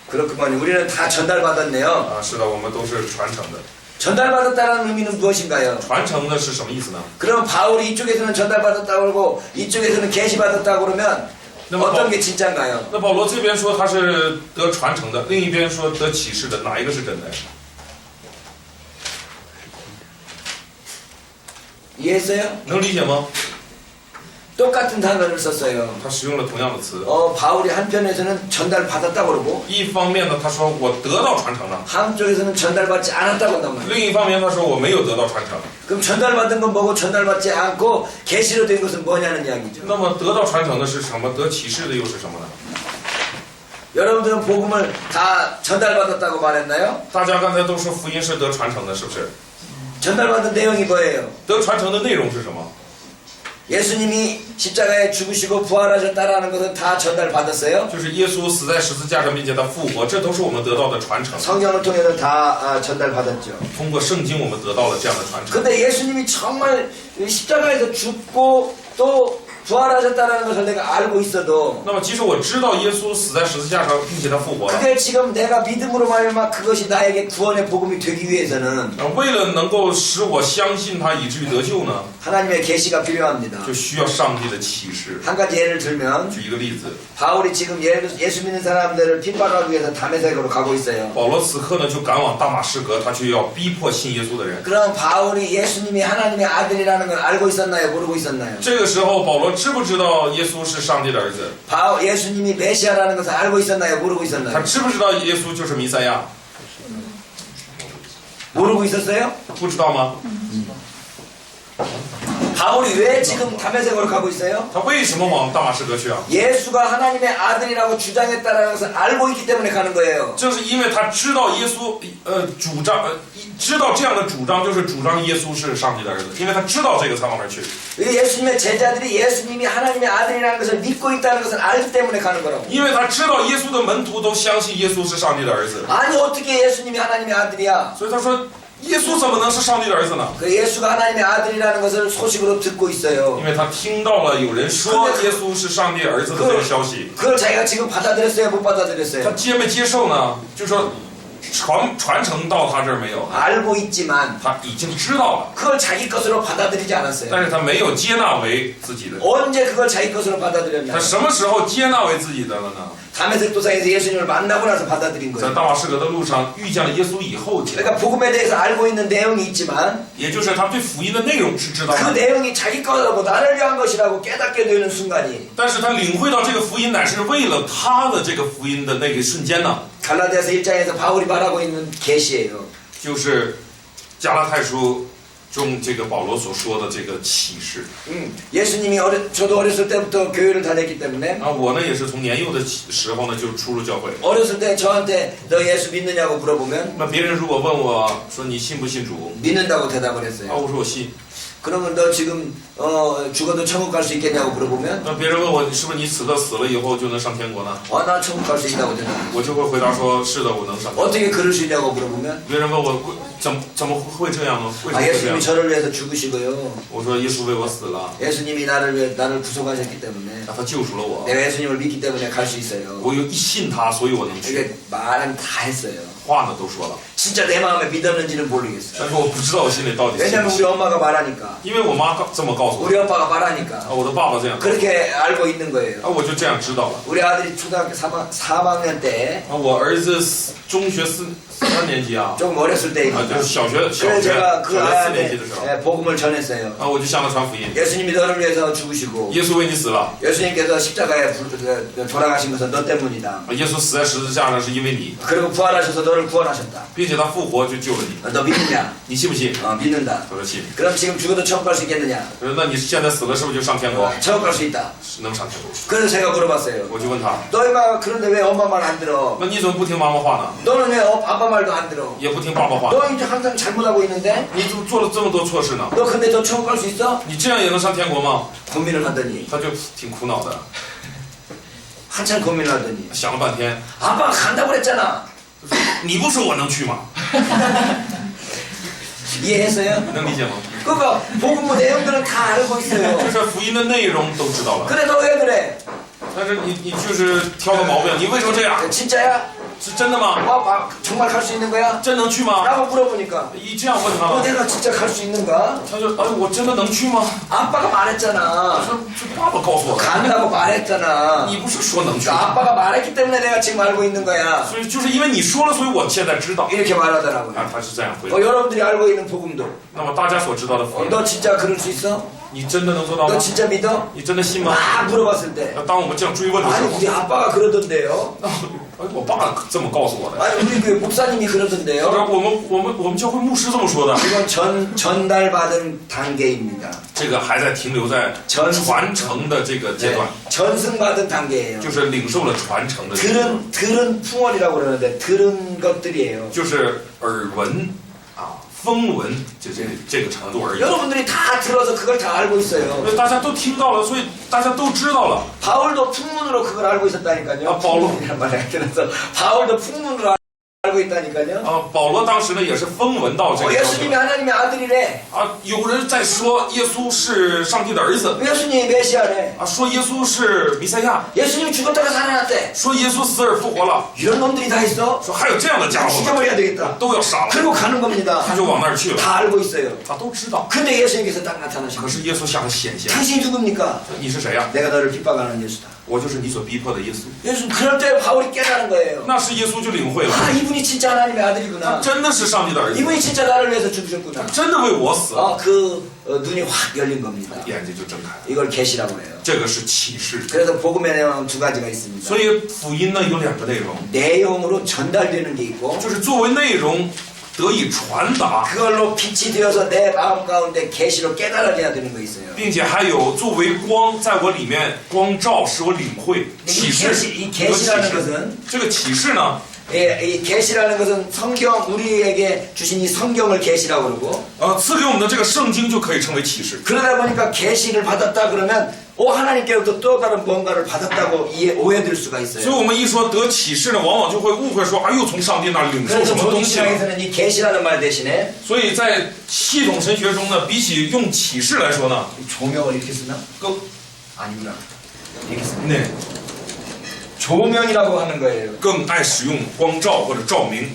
그렇구만. 우리는 다 전달받았네요. 啊，是的，我们都是传承的。 전달받았다는 의미는 무엇인가요? 传承的是什么意思呢？ 그럼 바울이 이쪽에서는 전달받았다고 그러고 이쪽에서는 계시받았다고 그러면 어떤 게 진짜인가요? 那保罗这边说他是得传承的，另一边说得启示的，哪一个是真的？ 이해했어요? 能理解吗？ 똑같은 단어를 썼어요. 他使用了同样的词。 바울이 한편에서는 전달받았다고 그러고 一方面呢，他说我得到传承了； 한쪽에서는 전달받지 않았다고 한단 말이에요. 另一方面，他说我没有得到传承。 그럼 전달받은 건 뭐고 전달받지 않고 계시로 된 것은 뭐냐는 이야기죠. 那么得到传承的是什么？得启示的又是什么呢？ 여러분들은 복음을 다 전달받았다고 말했나요? 大家刚才都说福音是得传承的，是不是？ 전달받은 내용이 뭐예요? 得传承的内容是什么？ 예수님이 십자가에 죽으시고 부활하셨다라는 것은 다 전달받았어요. 就是耶稣死在十字架上，并且他复活，这都是我们得到的传承。 성경을 통해서 다 전달받았죠. 通过圣经，我们得到了这样的传承。 근데 예수님이 정말 십자가에서 죽고 또 부활하셨다는 것을 내가 알고 있어도 那么，即使我知道耶稣死在十字架上，并且他复活了， 그게 지금 내가 믿음으로 말미암아 그것이 나에게 구원의 복음이 되기 위해서는 为了能够使我相信他，以至于得救呢， 하나님의 계시가 필요합니다. 就需要上帝的启示。 한 가지 예를 들면 举一个例子， 바울이 지금 예수 믿는 사람들을 핍박하기 위해서 다메섹으로 가고 있어요. 保罗此刻呢就赶往大马士革，他就要逼迫信耶稣的人。 그럼 바울이 예수님이 하나님의 아들이라는 걸 알고 있었나요? 모르고 있었나요? 这个时候，保罗知不知道耶稣是上帝的儿子？ 예수님이 메시아라는 것을 알고 있었나요? 모르고 他 있었나요? 知不知道耶稣就是弥赛亚？ 모르고 있었어요? 不知道吗？ 바울이 왜 지금 다메섹으로 가고 있어요? 他为什么往大马士革去啊？ 예수가 하나님의 아들이라고 주장했다라는 것을 알고 있기 때문에 가는 거예요. 正是因为他知道耶稣，主张，知道这样的主张，就是主张耶稣是上帝的儿子，因为他知道这个才往那儿去。 예수님의 제자들이 예수님이 하나님의 아들이라는 것을 믿고 있다는 것을 알기 때문에 가는 거라고. 因为他知道耶稣的门徒都相信耶稣是上帝的儿子， 아니 어떻게 예수님이 하나님의 아들이야? 所以他说耶稣怎么能是上帝的儿子呢？ 그 예수가 하나님의 아들이라는 것을 소식으로 듣고 있어요. 因为他听到了有人说耶稣是上帝儿子的这个消息， 그걸 자기가 지금 받아들였어요? 못 他 받아들였어요? 接没接受呢？就说传承到他这儿没有， 알고 있지만 他已经知道了， 그걸 자기 것으로 받아들이지 않았어요. 但是他没有接纳为自己的。 언제 그걸 자기 것으로 받아들였냐? 他什么时候接纳为自己的了呢？ 다메섹 도상에서 예수님을 만나고 나서 받아들인 在 거예요. 大马士革的路上遇见了耶稣以后接纳， 그러니까 복음에 대해서 알고 있는 내용이 있지만 也就是他对福音的内容是知道 그 的， 내용이 자기 거라고 나를 위한 것이라고 깨닫게 되는 순간이 但是他领会到这个福音乃是为了他的这个福音的那个瞬间呢， 갈라디아서 1장에서 바울이 말하고 있는 계시예요. 就是加拉太书中这个保罗所说的这个启示。 예수님이 저도 어렸을 때부터 교회를 다녔기 때문에 啊，我呢也是从年幼的时候呢就出入教会。 어렸을 때 저한테 너 예수 믿느냐고 물어보면 那别人如果问我说你信不信主？ 믿는다고 대답을 啊， 했어요. 我说我信。 그러면 너 지금 죽어도 천국 갈 수 있겠냐고 물어보면 那别人问我是不是你此刻死了以后就能上天国呢？ 나 천국 갈 수 있다고 대답. 我就会回答说是的，我能上。 어떻게 그럴 수 있냐고 물어보면 别人问我怎么会这样呢？为什么会这样 예수님이 ？ 저를 위해서 죽으시고요. 我说耶稣为我死了， 예수님이 나를 구속하셨기 때문에 他救赎了我。 내가 예수님을 믿기 때문에 갈 수 있어요. 我有一信他，所以我能去。 이게 말은 다 했어요. 话呢都说了， 진짜 내 마음에 믿었는지는 모르겠어요. 但是我不知道我心里到底信 왜냐면 不 우리 信， 엄마가 말하니까 因为我妈这么告诉我， 우리 아빠가 말하니까 啊，我的爸爸这样， 그렇게 알고 있는 거예요. 啊，我就这样知道了。 우리 아들이 초등학교 3학년 때 啊，我儿子中学三年级啊， 조금 어렸을 啊， 때입니다. 就是小学 그래서 제가 그 4年级 아이한테 的时候， 복음을 전했어요. 啊，我就向他传福音， 예수님이 너를 위해서 죽으시고 耶稣为你死了， 예수님께서 십자가에 돌아가신 것은 너 때문이다. 啊，耶稣死在十字架上是因为你， 그리고 부활하셔서 너를 구원하셨다. 并且他复活就救了你， 너 믿느냐? 你信不信？ 믿는다. 他说信。 그럼 지금 죽어도 천국 갈 수 있겠느냐? 我说那你现在死了是不是就上天国？ 천국 갈 수 있다. 是能上天国。 그래서 제가 물어봤어요. 我就问他， 너희가 그런데 왜 엄마 말 안 들어? 那你怎么不听妈妈话呢？ 너는 왜 아빠 말도 안 들어? 也不听爸爸话？ 너 이제 항상 잘못하고 있는데? 你怎么做了这么多错事呢？ 너 근데 너 천국 갈 수 있어? 你这样也能上天国吗？ 고민을 하더니 他就挺苦恼的， 한참 고민을 하더니 想了半天， 아빠가 간다고 그랬잖아. 你不说我能去吗？ 이해했어요? 能理解吗？ 그거 복음 내용들은 다 알고 있어요. 就是福音的内容都知道了， 그래 너 왜 그래? 但是你就是挑个毛病，你为什么这样？ 진짜야? 是真的吗？ 정말 갈 수 있는 거야? 真能去吗？ 라고 물어보니까 一这样问他了， 내가 진짜 갈 수 있는가? 他就我真的能去吗？ 아빠가 我 말했잖아. 说是爸爸告诉我的， 간다고 말했잖아. 你不是说能去 그러니까 吗？ 아빠가 말했기 때문에 내가 지금 알고 있는 거야. 所以就是因为你说了，所以我现在知道。 이렇게 말하더라고요. 啊，他是这样回答。 여러분들이 알고 있는 복음도 那么大家所知道的福音， 너 진짜 그럴 수 있어? 你真的能做到 너 吗？ 진짜 믿어? 你真的信吗？ 막 물어봤을 때 当我们这样追问的时 아니 候， 우리 아빠가 그러던데요. 我爸这么告诉我的。 아니 우리 교회 목사님이 或者 그러던데요. 我们教会牧师这么说的， 이건 전달받은 단계입니다. 这个还在停留在传承的这个阶段， 전승받은 단계예요. 就是领受了传承的阶段， 들은 풍월이라고 그러는데 들은 것들이에요. 就是耳闻啊，风闻，就这个程度而已。 여러분들이 다 들어서 그걸 다 알고 있어요. 所以大家都听到了，所以大家都知道了。 바울도 풍문으로 그걸 알고 있었다니까요. 아, 바울. 풍문이란 말을 들어서 바울도 풍문으로 알고 있다니까요. 啊，保罗当时呢也是风闻到这个消息 예수님이 하나님의 아들이래. 啊，有人在说耶稣是上帝的儿子 예수님이 메시아래. 啊，说耶稣是弥赛亚， 예수님 죽었다가 살아났대. 说耶稣死而复活了， 이런 놈들이 다 있어. 说还有这样的家伙呢， 죽여버려야 되겠다. 都要杀了， 그리고 가는 겁니다. 他就往那儿去了， 다 알고 있어요. 他都知道。 근데 예수님께서 딱 나타나시고 可是耶稣向他显现， 당신이 누굽니까? 你是谁呀、 내가 너를 핍박하는 예수다. 我就是你所逼迫的耶稣。 예수 그럴 때 바울이 깨달은 거예요. 那时耶稣就领会了， 아 이분이 진짜 하나님의 他 아들이구나. 真的是上帝的儿子， 이분이 진짜 나를 위해서 죽으셨구나. 真的为我死了， 눈이 확 열린 겁니다. 眼睛就睁开了。 이걸 계시라고 해요. 这个是启示。 그래서 복음에는 두 가지가 있습니다. 所以福音呢有两个内容， 내용으로 전달되는 게 있고 就是作为内容得以传达， 그걸로 빛이 되어서 내 마음 가운데 계시로 깨달아져야 되는 거 있어요. 并且还有作为光在我里面光照，使我领会启示。 이 계시라는 것은 这个启示呢， 이 계시라는 것은 성경 우리에게 주신 이 성경을 계시라고 그러고 赐给我们的这个圣经就可以称为启示。 그러다 보니까 계시를 받았다 그러면 하나님께로부터 또 다른 뭔가를 받았다고 오해될 수가 所以 있어요. 我们一说得启示呢，往往就会误会说，哎，又从上帝那儿领受 그래서 什么东西了。 조직신앙에서는 이 계시라는 말 대신에 所以在系统神学中呢，比起用启示来说呢， 조명을 이렇게 쓰나? 更 아니구나. 이렇게 쓰나? 那 조명이라고 하는 거예요. 更爱使用光照或者照明。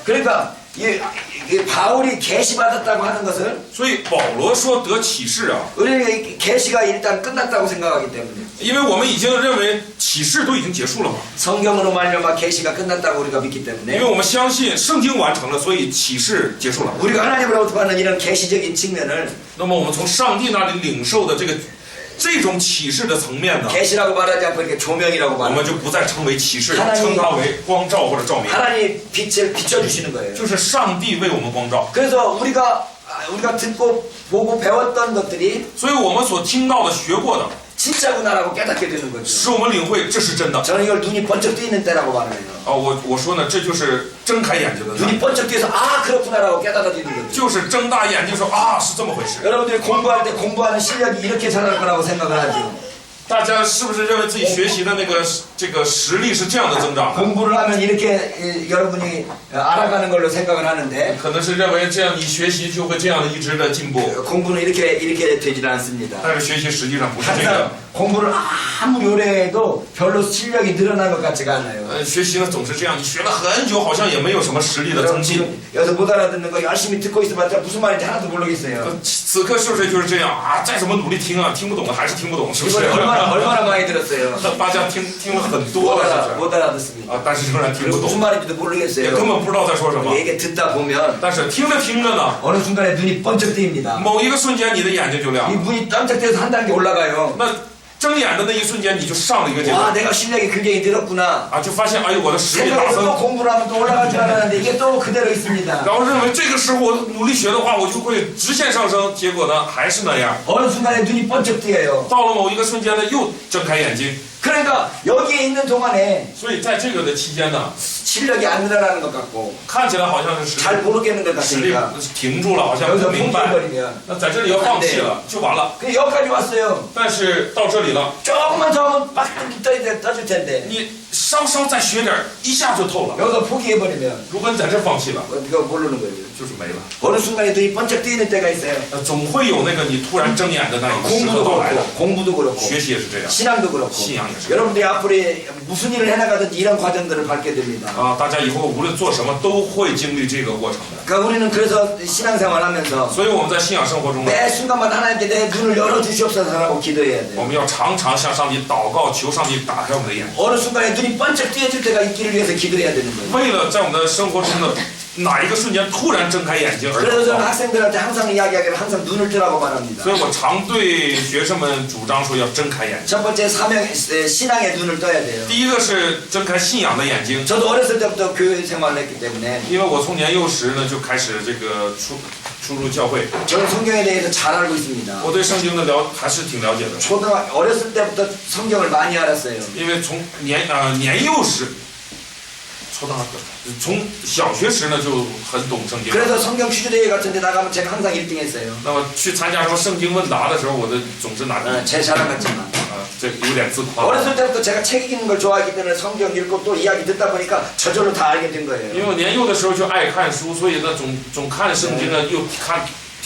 그러니까 이 바울이 계시 받았다고 하는 것을 所以保罗说得启示啊， 우리는 이 계시가 일단 끝났다고 생각하기 때문에 因为我们已经认为启示都已经结束了嘛， 성경으로 말미암아 계시가 끝났다고 우리가 믿기 因 때문에 为我们相信圣经完成了，所以启示结束了。 우리가 하나님으로부터 받는 이런 계시적인 측면을 那么我们从上帝那里领受的这种启示的层面呢， 계시라고 말하지 않고 이렇게 조명이라고 我们 말하고 就不再称为启示， 하나님 称它为光照或者照明， 하나님 빛을 비춰주시는 거예요. 就是上帝为我们光照。 그래서 우리가 듣고 보고 배웠던 것들이 所以我们所听到的、学过的， 진짜구나라고 깨닫게 되는 거죠. 使我们领会这是真的。 저는 이걸 눈이 번쩍 뜨이는 때라고 말해요. 啊，我说呢，这就是睁开眼睛的 눈이 呢， 번쩍 뜨여서 아 그렇구나라고 깨닫아지는 거죠. 就是睁大眼睛说啊，是这么回事。 여러분들이 공부할 때 공부하는 실력이 이렇게 자랄 거라고 생각을 하죠. 大家是不是认为自己学习的这个实力是这样的增长的？ 공부를 하면 이렇게 여러분이 알아가는 걸로 생각을 하는데 可能是认为这样你学习就会这样的一直的进步， 공부는 이렇게 되질 않습니다. 但是学习实际上不是这个 항상 。 공부를 아무리 오래 해도 별로 실력이 늘어난 것 같지가 않아요. 学习呢总是这样，你学了很久，好像也没有什么实力的增 여러분 进。 지금 여기서 못 알아듣는 거 열심히 듣고 있어봤자 무슨 말인지 하나도 모르겠어요. 此刻是不是就是这样啊？再怎么努力听啊，听不懂的还是听不懂，是不是？ 이걸 얼마나 많이 들었어요. 大家听了很多了，是不 못 알아듣습니다. 是？啊，但是仍然听 그리고 不 무슨 懂， 말인지도 也 모르겠어요. 根本不知道在说什么。 얘기 듣다 보면 但是听着听着呢， 어느 순간에 눈이 번쩍 뜨입니다. 某一个瞬间你的眼睛就亮 이 了， 문이 깜짝 뜨여서 한 단계 올라가요. 那睁眼的那一瞬间你就上了一个阶 와 段 내가 실력이 굉장히 늘었구나. 啊，就发现哎呦我的实力大 생각해서 또 增。 공부를 하면 또 올라갈 줄 알았는데 이게 또 그대로 있습니다. 然后认为这个时候我努力学的话，我就会直线上升，结果呢还是那样。 어느 순간에 눈이 번쩍 뜨여요. 到了某一个瞬间呢，又睁开眼睛。 그러니까 여기에 있는 동안에 所以在这个的期间呢， 실력이 안 늘어나는 것 같고 看起来好像是实 잘 力 모르겠는 것 实力 같으니까 停住了，好像 여기서 不明白。 포기해버리면 那在这里要放弃了，就完了。 그 여기까지 왔어요. 但是到这里了， 조금만 더 하면 빡 떠줄 텐데 你稍稍再学点儿，一下就透了。 여기서 포기해버리면 如果你在这放弃了， 이거 모르는 거예요. 就是没了。 어느 순간에 눈이 번쩍 뜨이는 때가 있어요. 总会有那个你突然睁眼的那一个时刻 공부도 到来的。 그렇고 공부도 그렇고 学习也是这样。 신앙도 그렇고 신앙也是。 여러분들이 앞으로 무슨 일을 해나가든지 이런 과정들을 밟게 됩니다. 大家以后无论做什么都会经历这个过程的。 그러니까 우리는 그래서 신앙생활하면서 所以我们在信仰生活中呢， 매 순간마다 하나님께 내 눈을 열어주시옵소서라고 기도해야 我 돼요. 们要常常向上帝祷告，求上帝打开我们的眼睛。 어느 순간에 눈이 번쩍 뜨여질 때가 있기를 위해서 기도해야 되는 거예요. 为了在我们的生活中的哪一个瞬间突然睁开眼睛而 그래서 祷 저는 告。 학생들한테 항상 이야기하기를 항상 눈을 뜨라고 말합니다. 所以我常对学生们主张说要睁开眼睛。 첫 번째 신앙의 눈을 떠야 돼요. 第一个是睁开信仰的眼睛， 저도 어렸을 때부터 교회 생활을 했기 때문에 因为我从年幼时呢就开始这个出入教会， 저는 성경에 대해서 잘 알고 있습니다. 我对圣经的还是挺了解的。 어렸을 때부터 성경을 많이 알았어요. 因为从年幼时，从小学时呢就很懂圣经。 그래서 성경 퀴즈대회 같은 데 나가면 제가 항상 1등 했어요. 那么去参加什么圣经问答的时候，我的总是拿第一。 제 자랑 같지만 这有点自夸。 어렸을 때부터 제가 책 읽는 걸 좋아하기 때문에 성경 읽고 또 이야기 듣다 보니까 저절로 다 알게 된 因 거예요. 为我年幼的时候就爱看书，所以呢总看圣经呢，又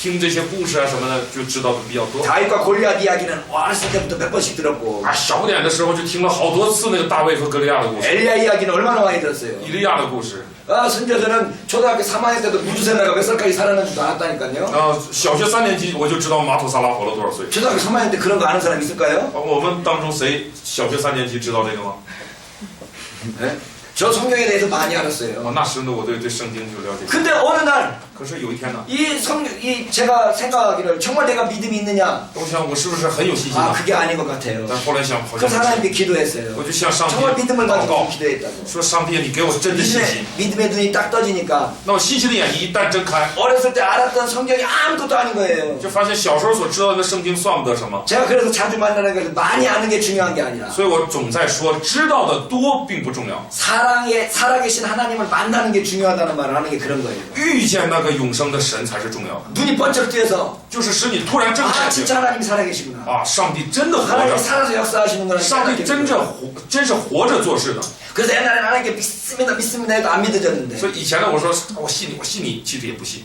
听这些故事啊什么的，就知道的比较多。 다윗과 골리앗 이야기는 어렸을 때부터 몇 번씩 들었고 小点的时候就听了好多次那个大卫和歌利亚的故事， 엘리야 이야기는 얼마나 많이 들었어요. 以利亚的故事。 심지어 저는 초등학교 3학년 때도 무주세나가 몇 살까지 살았는지도 알았다니까요. 小学3年级我就知道马土撒拉活了多少岁。 초등학교 3학년 때 그런 거 아는 사람 있을까요? 我们当中谁小学3年级知道这个吗？ 네? 저 성경에 대해서 많이 알았어요. 那时呢我对圣经就了解。 근데 어느 날 可是有一天呢， 제가 생각하기를 정말 내가 믿음이 있느냐? 我想我是不是很有信心 아 呢？ 그게 아닌 것 같아요. 但后来想，好像 그래서 하나님께 기도했어요. 我就向上帝 정말 믿음을 祷 가지고 告， 기도했다고. 说上帝，你给我真的信心。 믿음의 눈이 딱 떠지니까 那我信心的眼睛一旦睁开， 어렸을 때 알았던 성경이 아무것도 아닌 거예요. 就发现小时候所知道的圣经算不得什么。 제가 그래서 자주 만나는 것은 많이 아는 게 중요한 게 아니라 所以我总在说，知道的多并不重要， 살아계신 하나님을 만나는 게 중요하다는 말을 하는 게 그런 거예요. 遇见那个永生的神才是重要的， 눈이 번쩍 뜨여서 就是使你突然睁开 아 眼睛 진짜 하나님이 살아계시구나. 上帝真的活 하나님이 着， 살아서 역사하시는구나. 上帝真是活着做事的。 그래서 옛날에는 하나님께 믿습니다 해도 안 믿어졌는데 所以以前呢，我说我信你，其实也不信。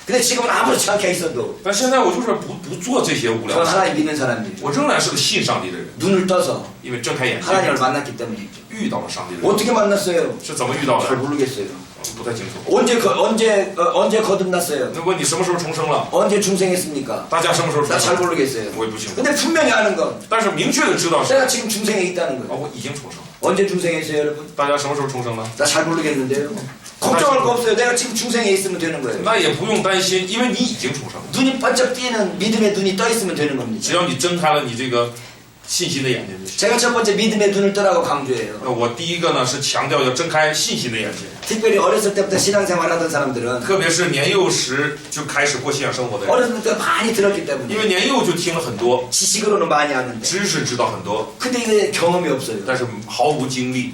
근데 지금은 아무렇지 않게 있어도 但现在我就是不做这些无聊 저는 的事， 하나님 믿는 사람이에요. 我仍然是个信上帝的人， 눈을 떠서 因为睁开眼睛 하나님을 만났기 때문이죠. 遇到了上帝的人， 어떻게 만났어요? 是怎么遇到 잘 的？ 모르겠어요. 不太清楚。 언제 거듭났어요? 那问你什么时候重生了？ 언제 중생했습니까? 大家什么时候重 나 잘 生？ 모르겠어요. 我也不清楚。 근데 분명히 아는 건 但是明确的知道是， 내가 지금 중생에 있다는 거예요. 我已经重生了。 언제 중생했어요, 여러분? 大家什么时候重生呢？ 나 잘 모르겠는데요. 걱정할 거 없어요. 내가 지금 중생에 있으면 되는 거예요. 那也不用担心，因为你已经重生了。 눈이 번쩍 띄는 믿음의 눈이 떠 있으면 되는 겁니다. 只要你睁开了你这个信心的眼睛就行。 제가 첫 번째 믿음의 눈을 뜨라고 강조해요. 我第一个呢是强调要睁开信心的眼睛， 특별히 어렸을 때부터 신앙생활 하던 사람들은 特别是年幼时就开始过信仰生活的人， 어렸을 때부터 많이 들었기 因 때문에 为年幼就听了很多 지식으로는 많이 아는데 知识，知道很多， 근데 이게 경험이 없어요. 但是毫无经历。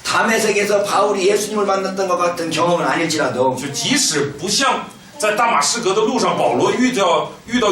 담에색에서 바울이 예수님을 만났던 것 같은 경험은 아닐지라도 就即使不像在大马士革的路上保罗遇到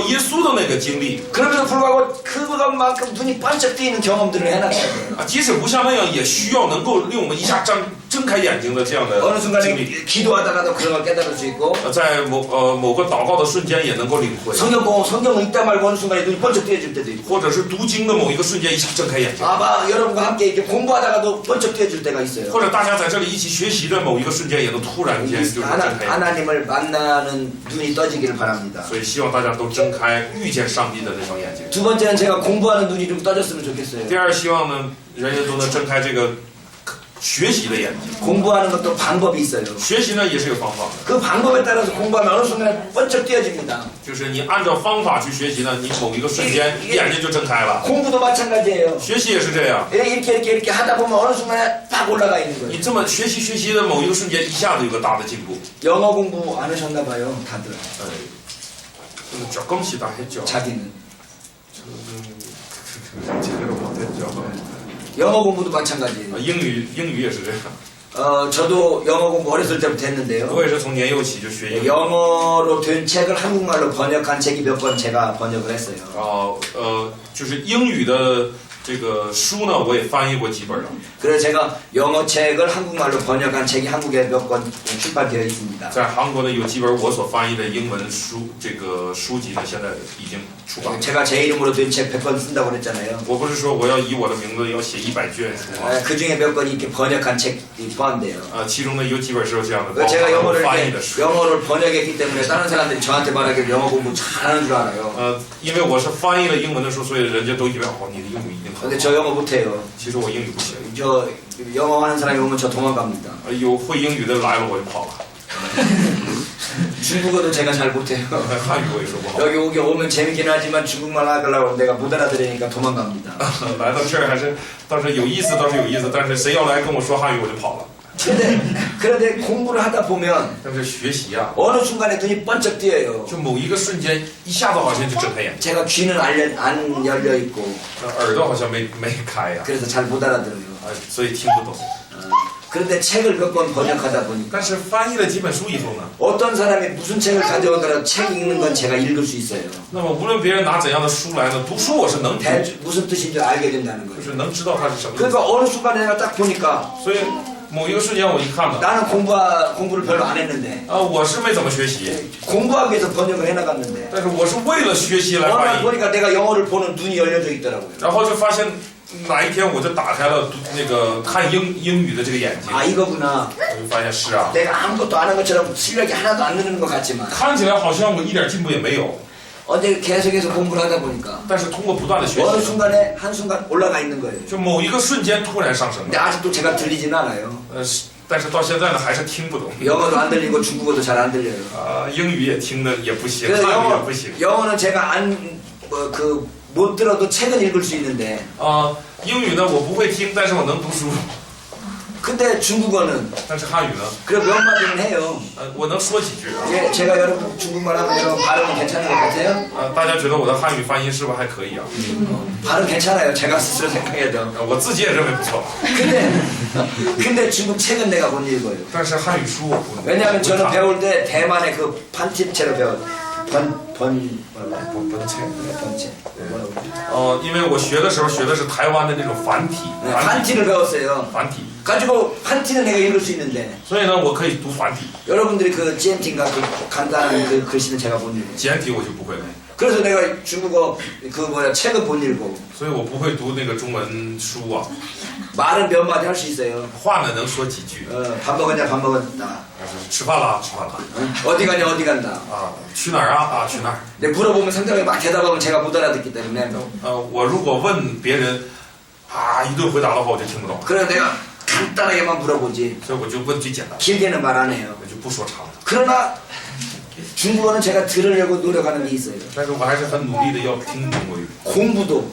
耶稣的那个经历 그럼에도 불구하고 그것만큼 눈이 번쩍 뜨이는 경험들을 해놨다는 거예요. 即使不像那样，也需要能够令我们一下睁开眼睛的这样的 어느 经 순간에 历。 기도하다가도 그런 걸 깨달을 수 있고 在某个祷告的瞬间也能够领会， 성경을 읽다 말고 어느 순간에 눈이 번쩍 뜨여질 때도 있고 或者是读经的某一个瞬间一下睁开眼睛， 아마 여러분과 함께 이렇게 공부하다가도 번쩍 뜨여질 때가 있어요. 或者大家在这里一起学习的某一个瞬间也能突然间就是睁开眼睛。 하나님을 만나는 눈이 떠지기를 바랍니다. 所以希望大家都睁开遇见上帝的那双眼睛。 두 번째는 제가 공부하는 눈이 좀 떠졌으면 좋겠어요. 第二，希望呢人人都能睁开这个学习的眼睛。 공부하는 것도 방법이 있어요. 学习呢也是有方法的， 그 방법에 따라서 공부하면 어느 순간에 번쩍 뜨여집니다. 就是你按照方法去学习呢，你某一个瞬间眼睛就睁开了。 공부도 마찬가지예요. 学习也是这样， 이렇게 하다 보면 어느 순간에 딱 올라가 있는 거예요. 你这么学习的某一个瞬间，一下子有个大的进步。 영어 공부 안 하셨나 봐요, 다들. 조금씩 다 했죠. 자기는. 제대로 못했죠. 영어 공부도 마찬가지예요. 英语也是这样。 저도 영어 공부 어렸을 때부터 했는데요. 我也是从年幼起就学英语。 영어로 된 책을 한국말로 번역한 책이 몇 번 제가 번역을 했어요. 就是英语的这个书呢，我也翻译过几本了。 그래서 제가 영어 책을 한국말로 번역한 책이 한국에 몇 권 출판되어 있습니다. 在韩国呢，有几本我所翻译的英文书，这个书籍呢，现在已经出版了。 제가 제 이름으로 된 책 100권 쓴다고 그랬잖아요. 我不是说我要以我的名字要写100卷书吗？ 그 중에 몇 권이 이렇게 번역한 책이 포함돼요. 其中呢有几本是有这样的，包 제가 含 영어를 翻译 이렇게 的书。 영어를 번역했기 때문에 다른 사람들이 저한테 말하기를 영어 공부 잘하는 줄 알아요. 因为我是翻译了英文的书，所以人家都以为哦，你的英语一定很 근데 好。 저 영어 못해요. 其实我英语不行， 저 영어 하는 사람이 오면 저 도망갑니다. 有会英语的来了我就跑了。 중국어도 제가 잘 못해요. 汉语我也说不好。 여기 오기 오면 재밌긴 하지만 중국말 하려고 내가 못 알아들으니까 도망갑니다. 来到这儿还是倒是有意思，倒是有意思，但是谁要来跟我说汉语我就跑了。 그런데 공부를 하다 보면 但是学习啊， 어느 순간에 눈이 번쩍 띄어요. 就某一个瞬间，一下子好像就睁开眼睛， 제가 귀는 안 열려 있고 耳朵好像没开呀、 그래서 잘 못 알아들어요. 所以听不懂。 그런데 책을 몇 권 번역하다 보니까 但是翻译了几本书以后呢， 어떤 사람이 무슨 책을 가져오더라도 책 읽는 건 제가 읽을 수 있어요. 那么无论别人拿怎样的书来呢，读书我是能读， 무슨 뜻인 줄 알게 된다는 就 거예요. 是能知道它是什么意思。 그러니까 어느 순간에 내가 딱 보니까 所以某一个瞬间我一看呢， 나는 공부를 별로 안 했는데 我是没怎么学习， 공부하기 위해서 번역을 해나갔는데 但是我是为了学习来 어느 翻 날 译， 보니까 내가 영어를 보는 눈이 열려져 있더라고요. 然后就发现哪一天我就打开了那个看英语的这个眼睛， 아 이거구나. 我就发现是啊， 내가 아무것도 안 한 것처럼 실력이 하나도 안 느는 것 같지만 看起来好像我一点进步也没有， 어제 계속해서 공부를 하다 보니까 但是通过不断的学 어느 习， 순간에 한순간 올라가 있는 거예요. 就某一个瞬间突然上升 근데 了。 아직도 제가 들리진 않아요. 但是到现在呢还是听不懂， 영어도 안 들리고 중국어도 잘 안 들려요. 英语也听的也不行， 그래서 汉语也不行。 영어는 제가 못 들어도 책은 읽을 수 있는데 英语呢我不会听，但是我能读书。 근데 중국어는 但是汉语呢， 그래 몇 마디는 해요. 我能说几句啊。 예, 제가 여러분 중국말 하면 여러분 발음은 괜찮은 것 같아요? 大家觉得我的汉语发音是不是还可以啊？ 발음 괜찮아요. 제가 스스로 생각해도. 我自己也认为不错， 근데 중국 책은 내가 못 읽어요. 但是汉语书我不 왜냐하면 不 저는 看。 배울 때 대만의 그 판티체로 배웠어요. 번체。 번체. 뭐라고? 因为我学的时候学的是台湾的那种繁体， 네, 판티를 배웠어요. 繁体， 가지고 판티는 내가 읽을 수 있는데 所以呢我可以读繁体， 여러분들이 그 GMT인가 그 간단한 그 글씨는 제가 못 읽어요. 简体我就不会了， 그래서 내가 중국어 책은 못 읽고 所以我不会读那个中文书啊。 말은 몇 마디 할 수 있어요. 话呢能说几句， 밥 먹었냐 밥 먹었다. 吃饭啦，吃饭啦， 어디 가냐 어디 간다. 去哪儿啊？去哪儿？ 근데 물어보면 상대방이 막 대답하면 제가 못 알아듣기 때문에 我如果问别人一顿回答的话，我就听不懂， 그래서 내가 간단하게만 물어보지 所以我就问最简单， 길게는 말 안 해요. 我就不说长的。 그러나 중국어는 제가 들으려고 노력하는 게 있어요. 但是我还是很努力的要听中国语 공부도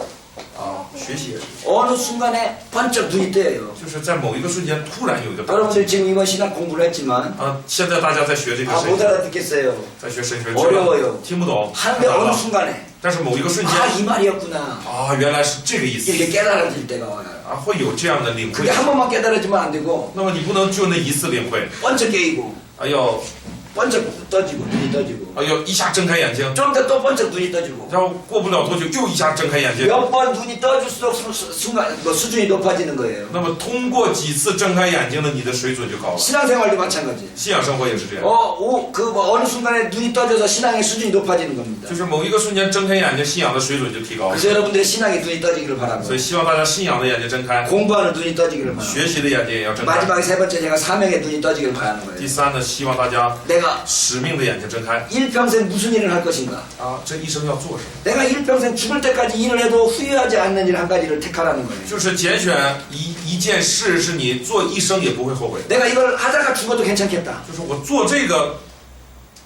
学习也是， 어느 순간에 번쩍 눈이 뜨여요. 就是在某一个瞬间突然有一个打击。 여러분들 지금 이번 시간 공부를 했지만 现在大家在学这个 아 神 못 学， 알아듣겠어요. 在学神学， 어려워요. 听不懂， 하는데 어느 순간에 但是某一个瞬间 아 이 말이었구나 原来是这个意思 이렇게 깨달아질 때가 와요. 会有这样的领会 그게 。 한 번만 깨달아지면 안 되고 那么你不能就那一次领会， 번쩍 깨이고 要 번쩍 떠지고 눈이 떠지고 要一下睁开眼睛， 좀 더 또 번쩍 눈이 떠지고 然后过不了多久又一下睁开眼睛。 몇 번 눈이 떠질수록 순간 수준이 높아지는 거예요. 那么通过几次睁开眼睛呢，你的水准就高了。 신앙생활도 마찬가지. 信仰生活也是这样， 어느 순간에 눈이 떠져서 신앙의 수준이 높아지는 겁니다. 就是某一个瞬间睁开眼睛，信仰的水准就提高了。 그래서 여러분들의 신앙의 눈이 떠지기를 所 바랍니다. 以希望大家信仰的眼睛睁开， 공부하는 눈이 떠지기를 바랍니다. 学习的眼睛也要睁开。 마지막에 세 번째 제가 사명의 눈이 떠지기를 바라는 第 거예요. 三呢，希望大家 내가 使命的眼睛睁开 일평생 무슨 일을 할 것인가? 这一生要做什么？ 내가 일평생 죽을 때까지 일을 해도 후회하지 않는 일 한 가지를 택하라는 거예요. 就是拣选一件事，是你做一生也不会后悔。 내가 이걸 하다가 죽어도 괜찮겠다. 就是我做这个，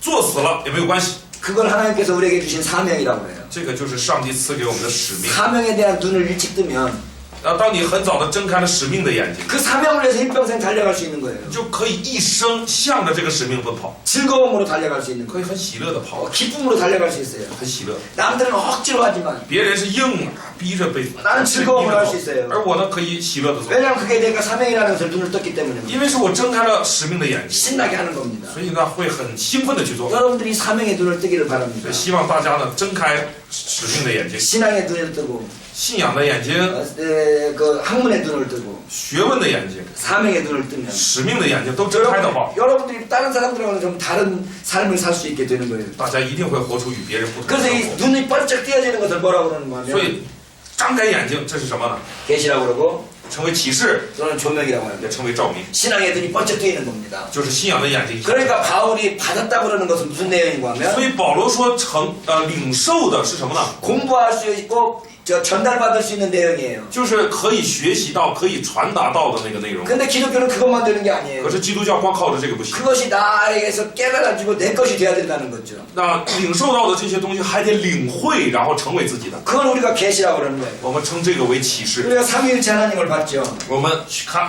做死了也没有关系。 그걸 하나님께서 우리에게 주신 사명이라고 해요. 这个就是上帝赐给我们的使命。 사명에 대한 눈을 일찍 뜨면 然后当你很早的睁开了使命的眼睛， 그 사명을 위해서 일평생 달려갈 수 있는 거예요. 你就可以一生向着这个使命奔跑， 즐거움으로 달려갈 수 있는 可 거예요. 以很喜乐的跑， 기쁨으로 달려갈 수 있어요. 很喜乐。 남들은 억지로 하지만 别人是硬逼着被， 나는 즐거움을 할 수 있어요. 而我呢可以喜乐的走， 왜냐하면 그게 내가 사명이라는 것을 눈을 떴기 때문에 因为是我睁开了使命的眼睛， 신나게 하는 겁니다. 所以呢会很兴奋的去做。 여러분들이 사명의 눈을 뜨기를 所 바랍니다. 以希望大家呢睁开使命的眼睛， 신앙의 눈을 뜨고 信仰的眼睛， 그 학문의 눈을 뜨고 学问的眼睛， 사명의 눈을 뜨면 使命的眼睛都睁开的话， 여러분들이 다른 사람들하고는 좀 다른 삶을 살 수 있게 되는 거예요. 大家一定会活出与别人不同的 그래서 生 이 活。 눈이 번쩍 띄어지는 것을 뭐라고 그러는 所 거냐면 以，张开眼睛，这是什么呢？ 계시라고 그러고 成为启示， 또는 조명이라고 하는 也 거예요. 称为照明， 신앙의 눈이 번쩍 뜨이는 겁니다. 就是信仰的眼睛。 그러니까 바울이 받았다고 그러는 것은 무슨 내용인가 所 하면 以保罗说领受的是什么呢？ 공부할 수 있고 전달받을 수 있는 내용이에요. 就是可以学习到、可以传达到的那个内容。 근데 기독교는 그것만 되는 게 아니에요. 可是基督教光靠着这个不行。 그것이 나에게서 깨달아지고 내 것이 돼야 된다는 거죠. 那领受到的这些东西还得领会，然后成为自己的。 그걸 우리가 계시라고 그러는 거예요. 我们称这个为启示。 우리가 삼위일체 하나님을 봤죠. 我们去看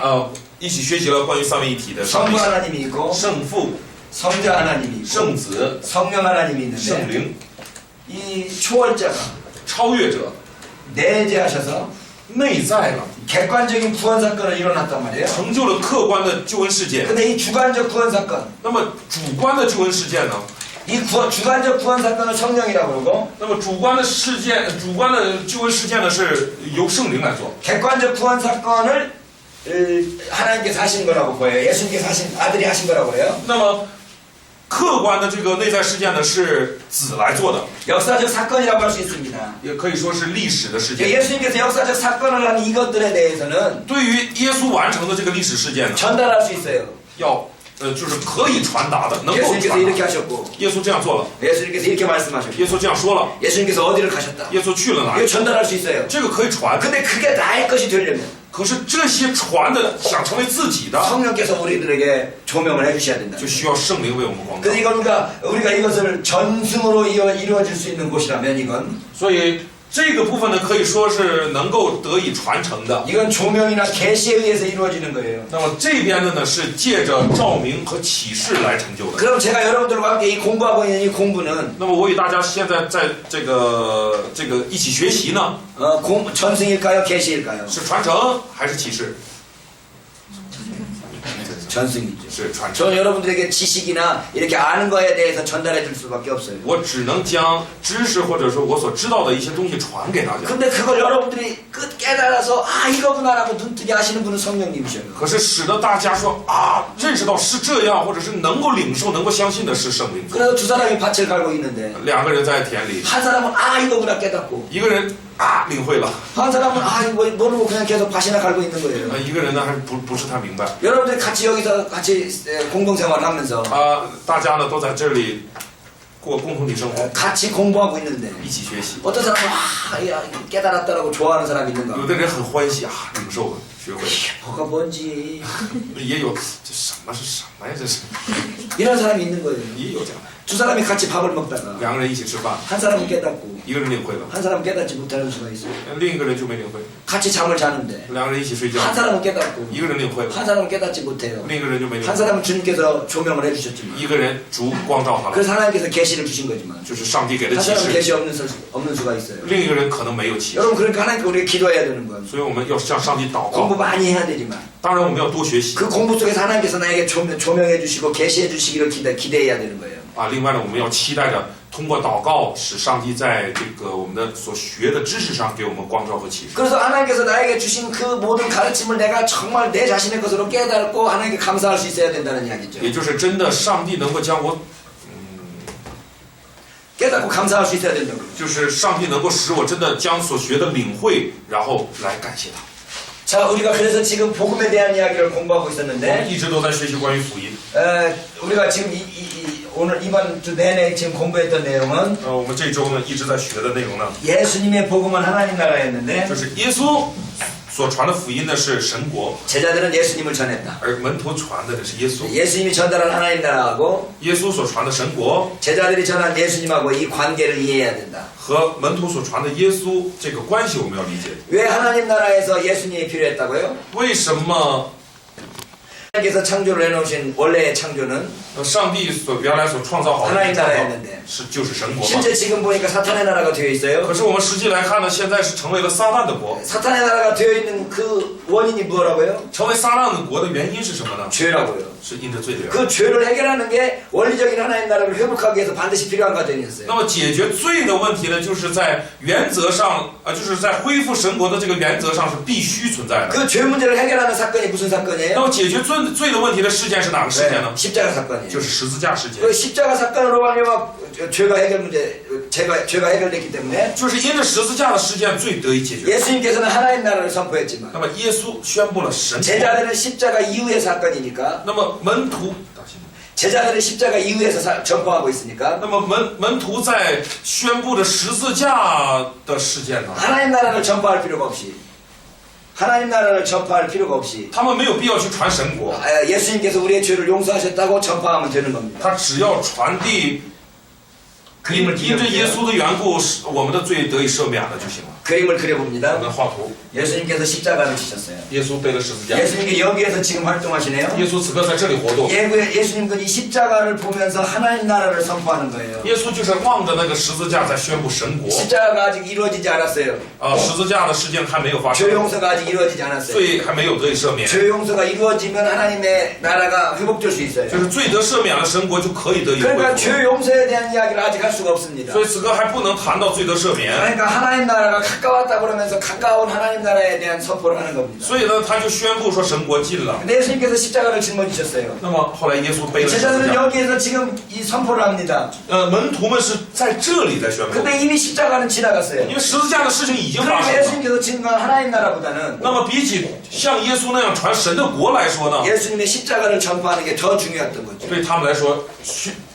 一起学习了关于三位一体的上 성부 帝、 하나님이 있고 圣父、 성자 하나님이 있고 圣子、 성령 하나님이 圣 있는데 灵， 이 초월자가 超越者 내재하셔서 内在了， 객관적인 구원 사건을 일어났단 말이에요. 成就了客观的救恩事件。 근데 이 주관적 구원 사건, 那么主观的救恩事件呢？ 이 주관적 구원 사건을 성령이라고 그러고 那么主观的事件、主观的救恩事件呢，是由圣灵来做。 객관적 구원 사건을 하나님께서 하신 거라고 보여요. 예수님께서 하신 아들이 하신 거라고 그래요. 那么客观的这个内在事件呢，是子来做的， 역사적 사건이라고 할 수 있습니다. 也可以说是历史的事件。 예수님께서 역사적 사건을 한 이것들에 대해서는 对于耶稣完成的这个历史事件呢， 전달할 수 있어요. 要就是可以传达的，能够 예수님께서 传 이렇게 达。 하셨고 耶稣这样做了， 예수님께서 이렇게 말씀하셨고 耶稣这样说了， 예수님께서 어디를 가셨다. 耶稣去了哪 이거 里？ 전달할 수 있어요. 这个可以传。 근데 그게 나의 것이 되려면 可是这些传的想成为自己的， 성령께서 우리들에게 조명을 해주셔야 된다. 就需要圣灵为我们光照。 그래서 이건 우리가 이것을 전승으로 이루어질 수 있는 곳이라면 이건 所以这个部分呢，可以说是能够得以传承的。 이건 조명이나 계시에 의해서 이루어지는 거예요. 那么这边的呢，是借着照明和启示来成就的。 그럼 제가 여러분들과 함께 이 공부하고 있는 이 공부는 那么我与大家现在在这个一起学习呢， 전승일까요? 계시일까요? 是传承还是启示？ 전승이죠. 是传承。 저는 여러분들에게 지식이나 이렇게 아는 거에 대해서 전달해 줄 수밖에 없어요. 我只能将知识或者说我所知道的一些东西传给大家。 근데 그걸 여러분들이 깨달아서 아 이거구나라고 눈뜨게 하시는 분은 성령님이셔요. 可是使得大家说啊，认识到是这样，或者是能够领受、能够相信的是圣灵。 그래서 두 사람이 밭을 갈고 있는데 两个人在田里， 한 사람은 아 이거구나 깨닫고 一个人啊领会了， 한 사람은 아 이거 모르고 그냥 계속 밭이나 갈고 있는 거예요. 一个人呢还是不是太明白。 여러분들이 같이 여기서 같이 공동생활하면서 大家呢都在这里过共同体生活， 같이 공부하고 있는데 一起学习。 어떤 사람은 아 야, 깨달았다라고 좋아하는 사람이 있는가? 有的人很欢喜啊，领受了，学会了。 이게 뭐가 뭔지 也有这什么是什么呀？这是 이런 사람이 있는 거예요. 也有这样的。 두 사람이 같이 밥을 먹다가 两个人一起吃饭， 한 사람은 깨닫고 一个人领会了， 한 사람은 깨닫지 못하는 수가 있어요. 另一个人就没领会。 같이 잠을 자는데 两个人一起睡觉， 한 사람은 깨닫고 一个人领会了， 한 사람은 깨닫지 못해요. 另一个人就没领 한 会。 사람은 주님께서 조명을 해주셨지만 一个人主光照他了， 그래서 하나님께서 계시를 주신 거지만 就是上帝给的 한 启 사람은 示。 계시 없는 수가 있어요. 另一个人可能没有启示， 여러분 그러니까 하나님께 우리가 기도해야 되는 거예요. 所以我们要向上帝祷 공부 告。 많이 해야 되지만 当然，我们要多学习 그 공부 속에서 하나님께서 나에게 조명해 주시고 계시해 주시기를 기대해야 되는 거예요. 啊。另外呢，我们要期待着通过祷告，使上帝在这个我们的所学的知识上给我们光照和启示。 그래서 하나님께서 나에게 주신 그 모든 가르침을 내가 정말 내 자신의 것으로 깨닫고 하나님께 감사할 수 있어야 된다는 이야기죠. 也就是真的，上帝能够将我， 깨닫고 감사할 수 있어야 된다고. 就是上帝能够使我真的将所学的领会，然后来感谢他。 자, 우리가 그래서 지금 복음에 대한 이야기를 공부하고 我们 있었는데 一直都在学习关于福音。 우리가 지금 오늘 이번 주 내내 지금 공부했던 내용은 我们这周呢一直在学的内容呢， 예수님의 복음은 하나님 나라였는데 就是耶稣所传的福音呢是神国， 제자들은 예수님을 전했다. 而门徒传的是耶稣。 예수님이 전달한 하나님 나라하고 耶稣所传的神国 제자들이 전한 예수님하고 이 관계를 이해해야 된다. 和门徒所传的耶稣这个关系，我们要理解。 왜 하나님 나라에서 예수님이 필요했다고요? 为什么 하나님께서 창조를 해놓으신 원래의 창조는 上帝所原来所创造好的 하나님 创造 나라였는데 是就是神国嘛？ 실제 지금 보니까 사탄의 나라가 되어 있어요. 可是我们实际来看呢，现在是成为了撒旦的国。 사탄의 나라가 되어 있는 그 원인이 뭐라고요? 成为撒旦的国的原因是什么呢？ 죄라고요. 是因着罪的缘故。 그 죄를 해결하는 게 원리적인 하나님 나라를 회복하기 위해서 반드시 필요한 과정이었어요. 那么解决罪的问题呢，就是在原则上就是在恢复神国的这个原则上是必须存在的。 그 죄 문제를 해결하는 사건이 무슨 那 사건이에요? 么解决罪的问题的事件是哪个事件呢？ 십자가 사건이에요. 就是十字架事件。 그 십자가 사건으로 말미암아 죄가 해결 문제, 죄가 해결됐기 때문에 就是因着十字架的事件，罪得以解决。 예수님께서는 하나님 나라를 선포했지만 那么耶稣宣布了神国。 제자들은 십자가 이후의 사건이니까 那么门徒， 제자들은 십자가 이후에서 전파하고 있으니까 那么门徒在宣布着十字架的事件呢， 하나님 나라를 전파할 필요가 없이 하나님 나라를 전파할 필요가 없이 他们没有必要去传神国， 예수님께서 우리의 죄를 용서하셨다고 전파하면 되는 겁니다. 他只要传递，因着耶稣的缘故，我们的罪得以赦免了就行了。 그림을 我 그려봅니다. 们画图， 예수님께서 십자가를 지셨어요. 耶稣背了十字架， 예수님께 여기에서 지금 활동하시네요. 耶稣此刻在这里活动。 예수님은 이 십자가를 보면서 하나님 나라를 선포하는 거예요. 耶稣就是望着那个十字架在宣布神国。 십자가가 아직 이루어지지 않았어요. 十字架的事件还没有发 죄 生， 용서가 아직 이루어지지 않았어요. 罪还没有得以赦免。 죄 용서가 이루어지면 하나님의 나라가 회복될 수 있어요. 就是罪得赦免了，神国就可以得以恢 그러니까 复。 죄 용서에 대한 이야기를 아직 할 수가 없습니다. 所以此刻还不能谈到罪得赦免， 그러니까 하나님 나라가 가까웠다 그러면서 가까운 하나님 나라에 대한 선포를 하는 겁니다. 所以呢，他就宣布说神国近了。 근데 예수님께서 십자가를 짊어지셨어요. 那么后来耶稣背了十字 제자들은 架， 여기에서 지금 이 선포를 합니다. 门徒们是在这里在宣布， 근데 이미 십자가는 지나갔어요. 因为十字架的事情已经发 그러니까 生了。 예수님께서 증거한 하나님 나라보다는 那么比起像耶稣那样传神的国来说呢， 예수님의 십자가를 전파하는 게 더 중요했던 거죠. 对他们来说，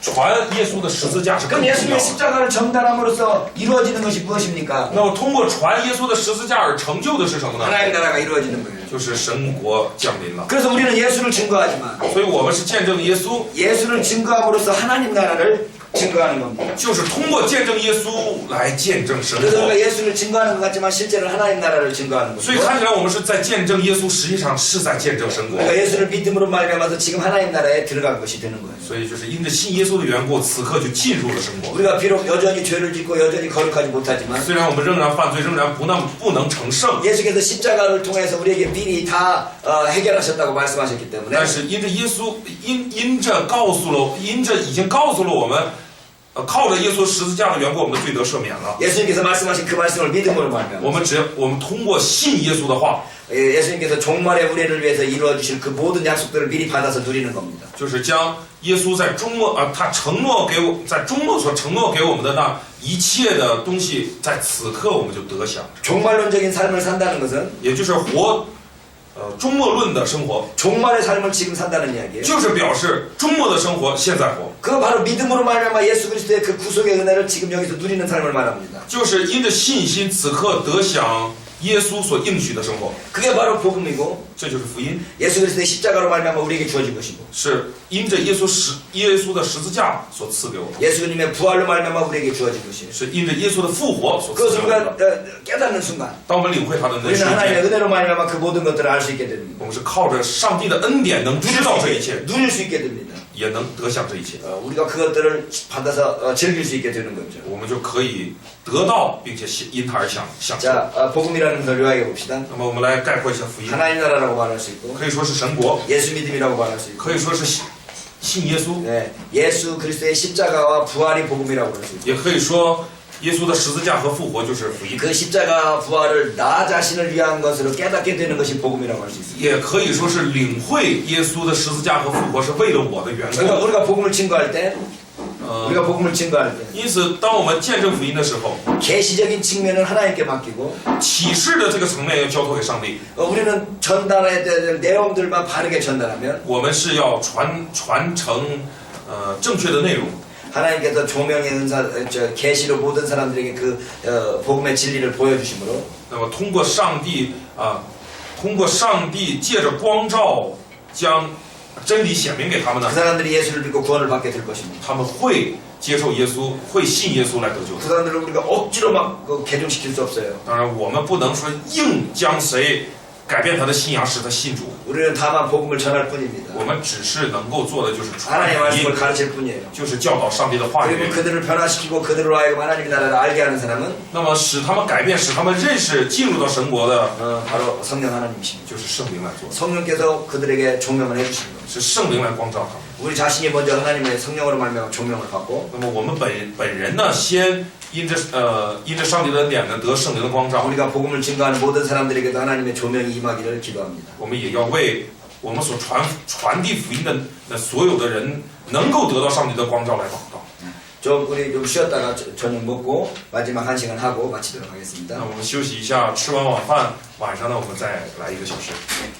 传耶稣的十字架是更 그럼 重要 예수님의 的。 십자가를 전달함으로써 이루어지는 것이 무엇입니까? 那么通过传耶稣的十字架而成就的是什么呢？ 하나님 나라가 이루어지는 거예요. 就是神国降临了。 그래서 우리는 예수를 증거하지만 所以我们是见证耶稣， 예수를 증거함으로써 하나님 나라를 증거하는 겁니다. 就是通过见证耶稣来见证神 그래서 国 우리가 。 예수를 증거하는 것 같지만 실제는 하나님 나라를 증거하는 所以 거죠. 看起来我们是在见证耶稣，实际上是在见证神国。 그러니까 예수를 믿음으로 말미암아서 지금 하나님 나라에 들어간 것이 되는 거예요. 所以就是因着信耶稣的缘故，此刻就进入了神国。 우리가 비록 여전히 죄를 짓고 여전히 거룩하지 못하지만 虽然我们仍然犯罪，仍然不能成圣， 예수께서 십자가를 통해서 우리에게 미리 다 해결하셨다고 말씀하셨기 때문에 但是因着耶稣因着已经告诉了我们，靠着耶稣十字架的缘故，我们的罪得赦免了。 예수님께서 말씀하신 그 말씀을 믿음으로 말미암아 我们通过信耶稣的话， 예수님께서 종말의 우리를 위해서 이루어 주실 그 모든 약속들을 미리 받아서 누리는 겁니다. 就是将耶稣在终末他在终末所承诺给我们的那一切的东西，在此刻我们就得享。 종말론적인 삶을 산다는 것은 也就是活终末论的生活， 종말의 삶을 지금 산다는 이야기예요. 就是表示终末的生活现在活， 그건 바로 믿음으로 말미암아 예수 그리스도의 그 구속의 은혜를 지금 여기서 누리는 삶을 말합니다. 就是因着信心此刻得享耶稣所应许的生活， 그게 바로 복음이고 这就是福音， 예수 그리스도의 십자가로 말미암아 우리에게 주어진 것이고 是因着耶稣的十字架所赐给我们， 예수님의 부활로 말미암아 우리에게 주어진 것이에요. 是因着耶稣的复活所赐 그것을 给我们。 우리가 깨닫는 순간 当我们领会他的那 우리는 瞬 하나님의 间， 은혜로 말미암아 그 모든 것들을 알 수 있게 됩니다. 我们是靠着上帝的恩典能知道这一切， 누릴 수 있게 됩니다. 也能得享这一切， 우리가 그것들을 받아서 즐길 수 있게 되는 거죠. 我们就可以得到，并且因他而享受。 자, 복음이라는 것을 요약해 봅시다. 那么我们来概括一下福音， 하나님 나라라고 말할 수 있고 可以说是神国， 예수 믿음이라고 말할 수 있고 可以说是信耶稣， 네, 예수 그리스도의 십자가와 부활이 복음이라고 할 수 있고 也可以说耶稣的十字架和复活就是福音， 그 십자가 부활을 나 자신을 위한 것으로 깨닫게 되는 것이 복음이라고 할 수 있습니다. 也可以说是领会耶稣的十字架和复活是为了我的缘 그러니까 故。 우리가 복음을 증거할 때 呃， 우리가 복음을 증거할 때 因此，当我们见证福音的时候， 계시적인 측면은 하나님께 맡기고 启示的这个层面要交托给上帝。 우리는 전달해야 될 내용들만 바르게 전달하면 我们是要传承正确的内容。 하나님께서 조명의 은사, 계시로 모든 사람들에게 그 복음의 진리를 보여주심으로 那么通过上帝借着光照将真理显明给他们呢 그 ， 사람들이 예수를 믿고 구원을 받게 될 것입니다. 他们会接受耶稣，会信耶稣来得救。 그 사람들을 우리가 억지로 막 개종시킬 수 없어요. 当然，我们不能说硬将谁改变他的信仰，使他信主。 우리는 다만 복음을 전할 뿐입니다. 我们只是能够做的就是传 하나님의 福音， 말씀을 가르칠 뿐이에요. 就是教导上帝的话 그리고 语。 그들을 변화시키고 그들로 하여금 하나님의 나라를 알게 하는 사람은 那么使他们改变，使他们认识进入到神国的， 바로 성령 하나님이십니다. 就是圣灵来做， 성령께서 그들에게 조명을 해주시는 겁니다. 是圣灵来光照他们。 우리 자신이 먼저 하나님의 성령으로 말미암아 조명을 받고 那么我们本人呢，先因着上帝的恩典呢，得圣灵的光照。 우리가 복음을 증거하는 모든 사람들에게도 하나님의 조명이 임하기를 기도합니다. 我们也要为我们所传递福音的那所有的人，能够得到上帝的光照来祷告。 우리 좀 쉬었다가 저녁 먹고 마지막 한 시간 하고 마치도록 하겠습니다. 那我们休息一下，吃完晚饭，晚上呢我们再来1个小时。